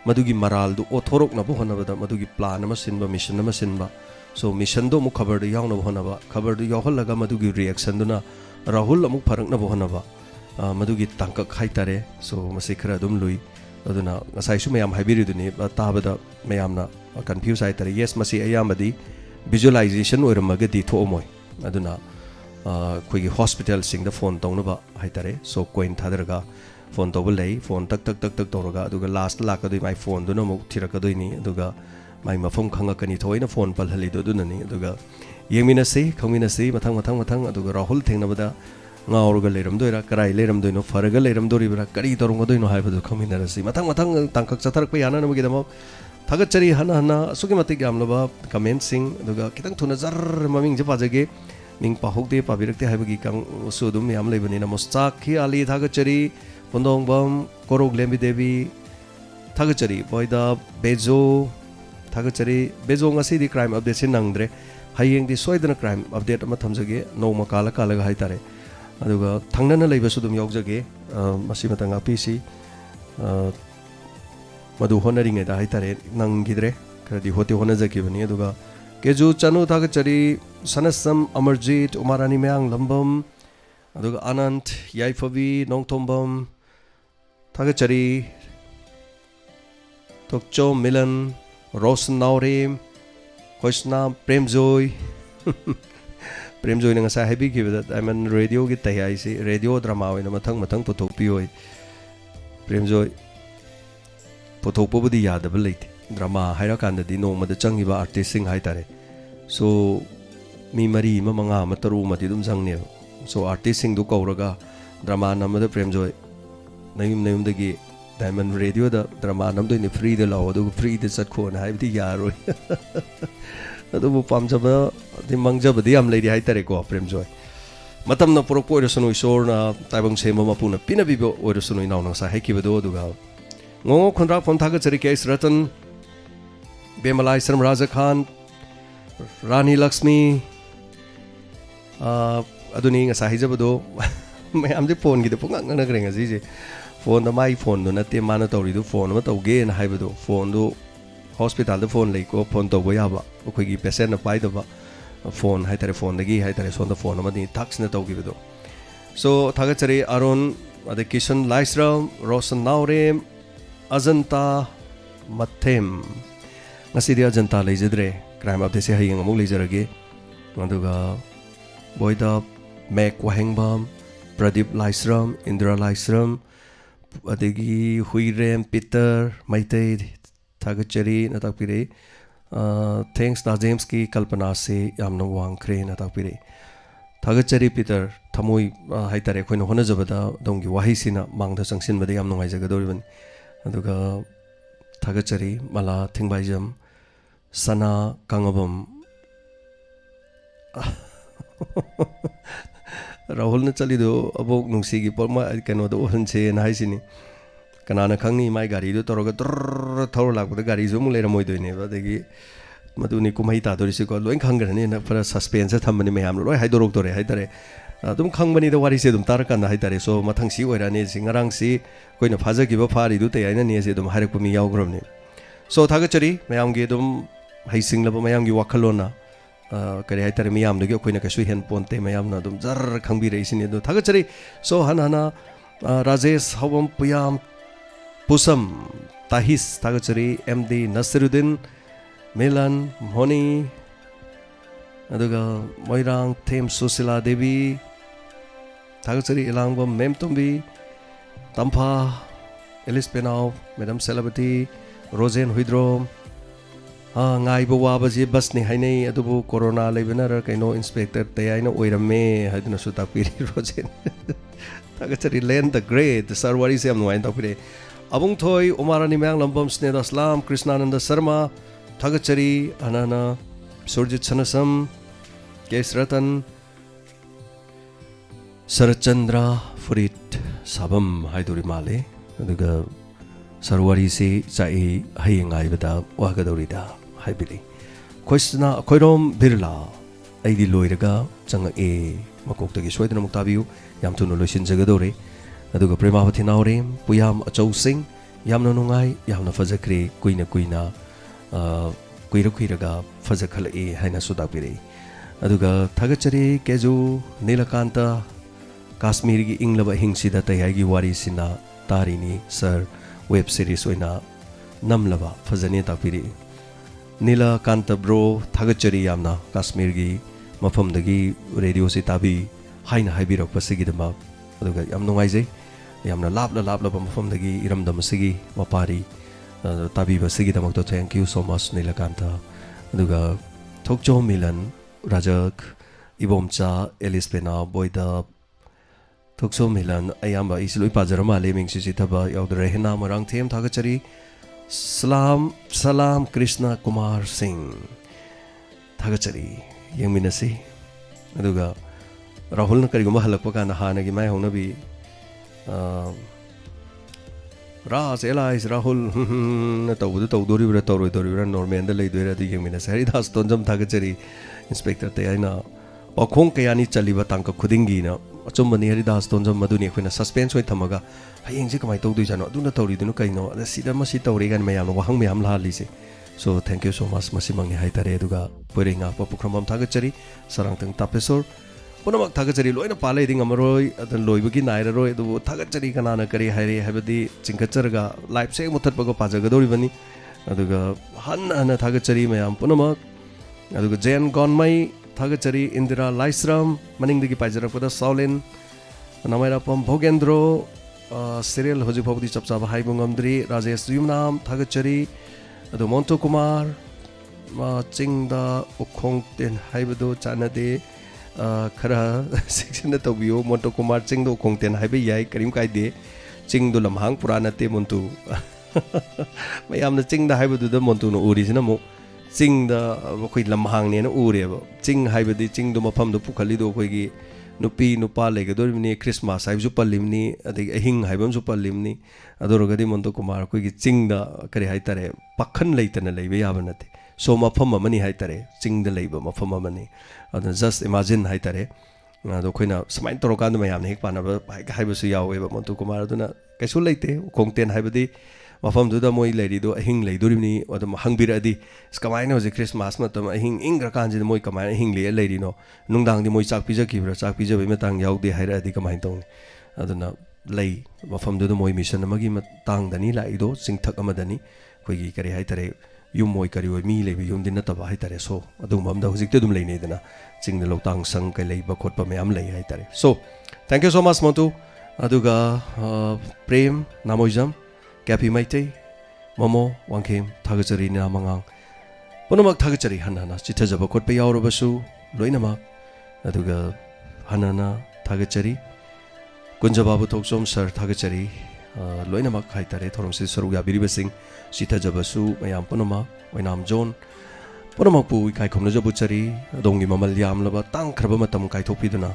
madugi maral du othorok na bu honabada madugi plan ma sinba mission ma sinba so mission do mu khabar du yaw na bu honaba khabar du yaw laga madugi reaction du na Rahul amuk pharak na bu honaba madugi tangka khaitare so masi khara dum lui aduna ngasai su mayam haibiri du ni tabada mayam na confuse haitare yes masi ayamadi visualization oiramagadi thoomoi aduna khoi hospital sing da phone tongnaba haitare so coin thadarga phone tobul lei phone tak tak tak tak toraga aduga last la ka doi my phone du no mo thiraka doi ni aduga my mafam khanga kani thoina phone pal hali do dunani aduga yemina se khangmina se mathang aduga rahul thengnabada ngaurga leram doira karai leram doino faraga leram doribra kari torunga doino haibadu khangmina rasi mathang tangkak chatharak pa yana namagi damo thagachari hana sugi matik yamlaba comment sing aduga kitang thuna jar maming je pajage ming pahokde pabirakte haibagi kang sudum yam lebani na mostak khi ali thagachari pondong bam korog lembi devi thagachari boida bejo thagachari bejo ngasi di crime update sin nangdre hayeng di soidana crime update ama thamjage noma kala ga haitare aduga thangnana leiba sudum yogjage masi matanga pc madu honoring da haitare nangidre kradi hote honajaki bani aduga keju chanu thagachari sanasam amarjit umarani meang lambam aduga anant yaifavi nongthombam thagachari tokcho milan rosen naurim koisna premjoy premjoy nga sa happy ki that I mean radio gi tai si radio drama oina mathang puthok pioi premjoy puthok pobudi yadab leite drama haira kanda di no mada changi ba artist sing hai tare so mi mari ma manga mataru mati dum jangne so artist sing du kauraga drama namada premjoy nayum dagi diamond radio da drama nam do ni free da law do free da sat khon hai bi yaroi adu bu pamjaba di mangjaba di am lady hai tare ko premjoy matam na purok poiro sunu isor na taibang sema mapuna pina bibo oiro sunu inaw nang sa hai ki bedo du ga ngongo khonra phon thaga chari case ratan bemalai sarm raja khan rani lakshmi aduni nga sa hijabado may amje phone gi de pungang na grenga ji phone da mai phone do na te mana tawri du phone ma tawge na haibado phone do hospital da phone lei ko phone to bo ya ba khoi gi patient na pai da ba phone hai tare phone da gi hai tare son da phone ma di tax na tawgi bedo so thaga chari aron ade kishan laisram rosan naurem ajanta mathem ngasidi ajanta leijadre crime update se hayeng amuk leijarage aduga boida mek wahengbam pradip laisram indra laisram adegi huirem peter maitei thagachari na takpire thanks da james ki kalpana se yamna wangkhre na takpire thagachari peter thamoi haitare khoina hona jabada dongi wahi sina mangda changsin bade yam nongai jaga doribani aduga thagachari mala thingbaijam sana kangabam rahul na chali do abok nungsi gi porma kano do hanche na haisini kanana khangni mai gari do toroga thor lakda gari zo mu lera moi doine ba degi maduni kumai ta dori se ko loin khangrani na para suspense thamani me hamlo loi haidorok tore haitare adum khangbani da wari se dum tar kan haitare so mathang si oirani singarang si koina phaja gi ba phari du te aina ni se dum harak pumi yaw gromni so thagachari mayam gi dum haising laba mayam gi wakhalona kare haitare miyam de koina ka su hen ponte mayam na dum jar khangbi rei sini do thagachari so hana rajesh hawam puyam pusam tahis thagachari md nasiruddin milan moni aduga moirang them susila devi thagachari ilangba memtumbi tampa elis penau madam celebrity rosen huidrom ngai bo wa baji bus ni hainai adubu corona leibana ra kaino inspector te aina oirame haduna su tapiri rosen thagachari len the great sarwari se am noin tapire abung thoi umarani mang lambam sneda aslam krishnananda sharma thagachari anana surjit sanasam kes ratan sarachandra furit sabam haiduri male aduga sarwari se chai hayengai bada wagadorida haibili koisna koirom birla aidi loiraga changa e makoktagi soidana muktabiu yam thunu loisin jagadore aduga premavati naurem puyam achau sing yamna nungai yamna fajakre kuina kuiraga fajakhal e haina sudapire aduga thagachari keju nilakanta kashmir gi inglaba hingsida tayagi wari sina tarini sir web series oina namlaba fajani tapiri Neelkant bro थागचरी यामना काश्मीर की मफमदगी radio से ताबी हाइना हाइबिरकपसिगिदमा अदुगा याम नुंगाइजै यामना लाप मफमदगी इरमदमसिगी मपारी ताबीबसिगिदमक्तो thank you so much Neelkant अदुगा थोकचो मिलन राजक इबोमचा एलिसपेना बोयदा थोकचो मिलन अयाम्बा इसिलोइ पाजर माले मिंगसिसि थबा याउदरे हेना मरांग थेम थागचरी सलाम कृष्ण कुमार सिंह थागचरी यंगमिनसी अदुगा राहुल न करिगुम हलकप काना हानगी माय होनबी राज एलाइस राहुल न तौबुदु तौदोरिब्रा तौरोइदोरिब्रा नॉर्मल द लेदोइरा दि यंगमिनसी हरिदास तोंजम थागचरी इंस्पेक्टर ते आइना पाखोंग कयानी चलिबा तांक खुदिंगी न अचुम्बनी हरिदास तोंजम मदुनी अखोइना सस्पेंस होय थमगा हयेंजे कमाय तौदुइ जानो अदुना तौरिदुनु कइनो अदा सिदा मसि तौरे गान मयाम वहांग मयाम लालिसे so thank you so much मसि मंगनि हाइतारे अदुगा पोरेंगा पपुख्रमम थागचरी सरंगतंग तापेसोर पुनमक थागचरी लोइना पाले दिंग अमरोय अदन लोइबगी नायररोय अदु थागचरी कनाना करी हाइरे हाबदी चिंकचरगा लाइफ से मुथतपगो पाजगदोरिबनी अदुगा हन्ना थागचरी मयाम पुनमक अदुगा जैन गॉनमई थागचरी इंदिरा लाइसराम मनिंगदगी पाइजरपदा सौलेन नमाइरापम भोगेंद्रो सीरियल हजि फौदी चपचाबा हाइबुंगमद्री राजेश युमनाम थागचरी अदु मोंटो कुमार चिंगदा उखोंगतेन हाइबदो चानदे खरा सेक्शन तौबियो मोंटो कुमार चिंगदो उखोंगतेन हाइबे याई करीम काइदे चिंगदो लमहांग पुरा नते मोंटो मयामना चिंगदा हाइबदुदा मोंटो नो उरिसिना मो चिंगदा अखोइ लमहांगने न उरेबा चिंग हाइबदि चिंगदो मफमदो पुखलिदो अखोइगी नुपी नुपा लेगदोरिबनी क्रिसमस हाइबजु पल्लिमनी अदि अहिंग हाइबमजु पल्लिमनी अदोरगदि मोंटो कुमार अखोइगी चिंगदा करि हाइतारे पखन लेइतना लेबे याबा नते सो मफम अमनी हाइतारे चिंगदा लेबा मफम अमनी अद जस्ट इमेजिन हाइतारे अदो अखोइना समाइन तोरकान मयामने हेक पानाबा हाइबसु यावेबा मोंटो कुमार अदुना कैसु लेते खोंगतेन हाइबदि मफमदुदा मोइ लेरिदो अहिंग लेदोरिबनी अदम हंगबिरदि कमाइना होजे क्रिसमस मतम अहिंग इंग्रकांजे मोइ कमाइना अहिंग ले लेरिनो नुंगदांगदि मोइ चाक पिजकिब्रा चाक पिजबे मतंग याउदे हाइरादि कमाइन तौनी अदुना लई मफमदुदा मोइ मिशन अमगी मतंगदनी लाइदो चिंगथक अमदनी खोइगी करि हाइतारे युम मोइ करि ओइ मी लेबि युम दिन नतबा हाइतारे सो अदुममदा होजिकते दुम लेनेदना चिंगद लोतांग संग कै लेबा खोटपा मयाम लई हाइतारे so thank you so much Montu अदुगा प्रेम नामोइजम कैपी माइते मोमो वांखेम थागचरी नामंगांग पुनमक थागचरी हन्ना चिथजब खोटपे यावरबसु लोइनमक अदुगा हन्ना थागचरी कुंजबाबु थोकसोम सर थागचरी लोइनमक हाइतारे थोरमसि सरुग याबिरिबसिंग चिथजबसु मयाम पुनमक वैनाम जोन पुनमक पु इकाइ खोमनजबुचरी दोंगी ममल यामलबा तांखरबा मतम काइथोपिदुना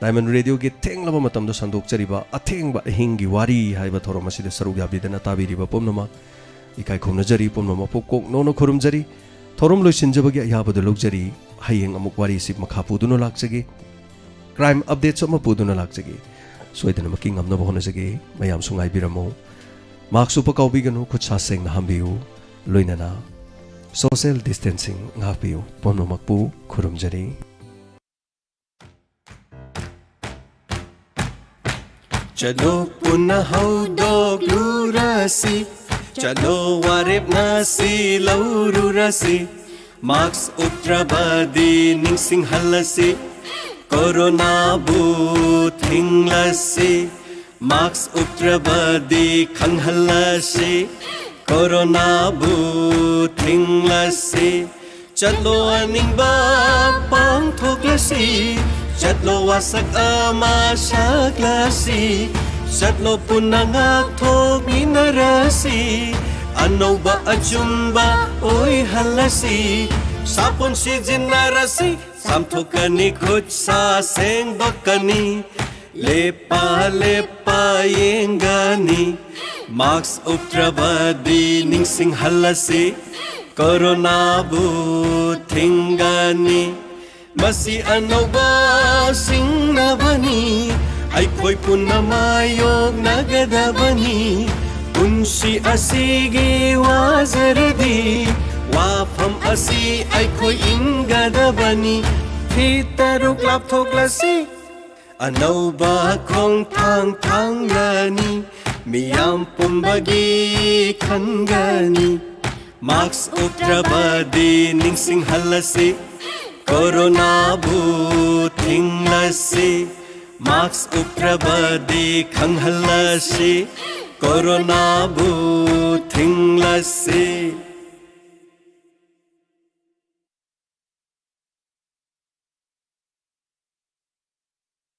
डायमंड रेडियो की थेंगलब मतमदो संदोकचरिबा अथेंगबा हिंगी वारी हाइबा थोरम असिद सरुग याबिदना ताबिरिबा पुमनमा इकाइ खोमनजरी पुमनमा पोकोक नोनो खुरुमजरी थोरम लोइसिनजबगी अयाबदो लौजरी हयेंग अमुक वारी सिप मखा पुदुनो लाक्चगी क्राइम अपडेट सम पुदुनो लाक्चगी सोइदन मकिंग अमना बहनजगी मयाम सुंगाइ बिरमो मार्क्स उप काउबिगनु खुचा सेंग हामबियु लोइनना सोशल डिस्टेंसिंग ngapiu पुमनमकपु खुरुमजरी चलो पुनः हौदोग्लुरसी चलो वारेप नसी लौरुरसी मार्क्स उत्रबदी निंसिंग हलसी कोरोना बूथ हिंगलसी मार्क्स उत्रबदी खंगहलसी कोरोना बूथ हिंगलसी चलो अनिंगबा पांगथोगलसी चलो वासक अमा शागलसी चलो पुनंगक थोगिनरसी अनौबा अचुम्बा ओइ हलसी सापुन सिजिनरसी सामथोकनी खुद सा सेंगबकनी लेपा लेपा येंगनी मार्क्स उत्रबदी निंसिंग हलसी कोरोना बूथिंगनी मसी अनौबा सिंगनबनी अइखोइ पुनमायोग नगदबनी पुंसी असिगी वाजरदी वाफम असि अइखोइ इंगदबनी थीतरुक लापथोगलसी अनौबा खोंग थांग थांगनी मियाम पुंबगी खंगनी मास्क उत्रबदी निंगसिंहल्लसि कोरोनाबु थिंगलसि मास्क उत्रबदी खंगहल्लसि कोरोनाबु थिंगलसि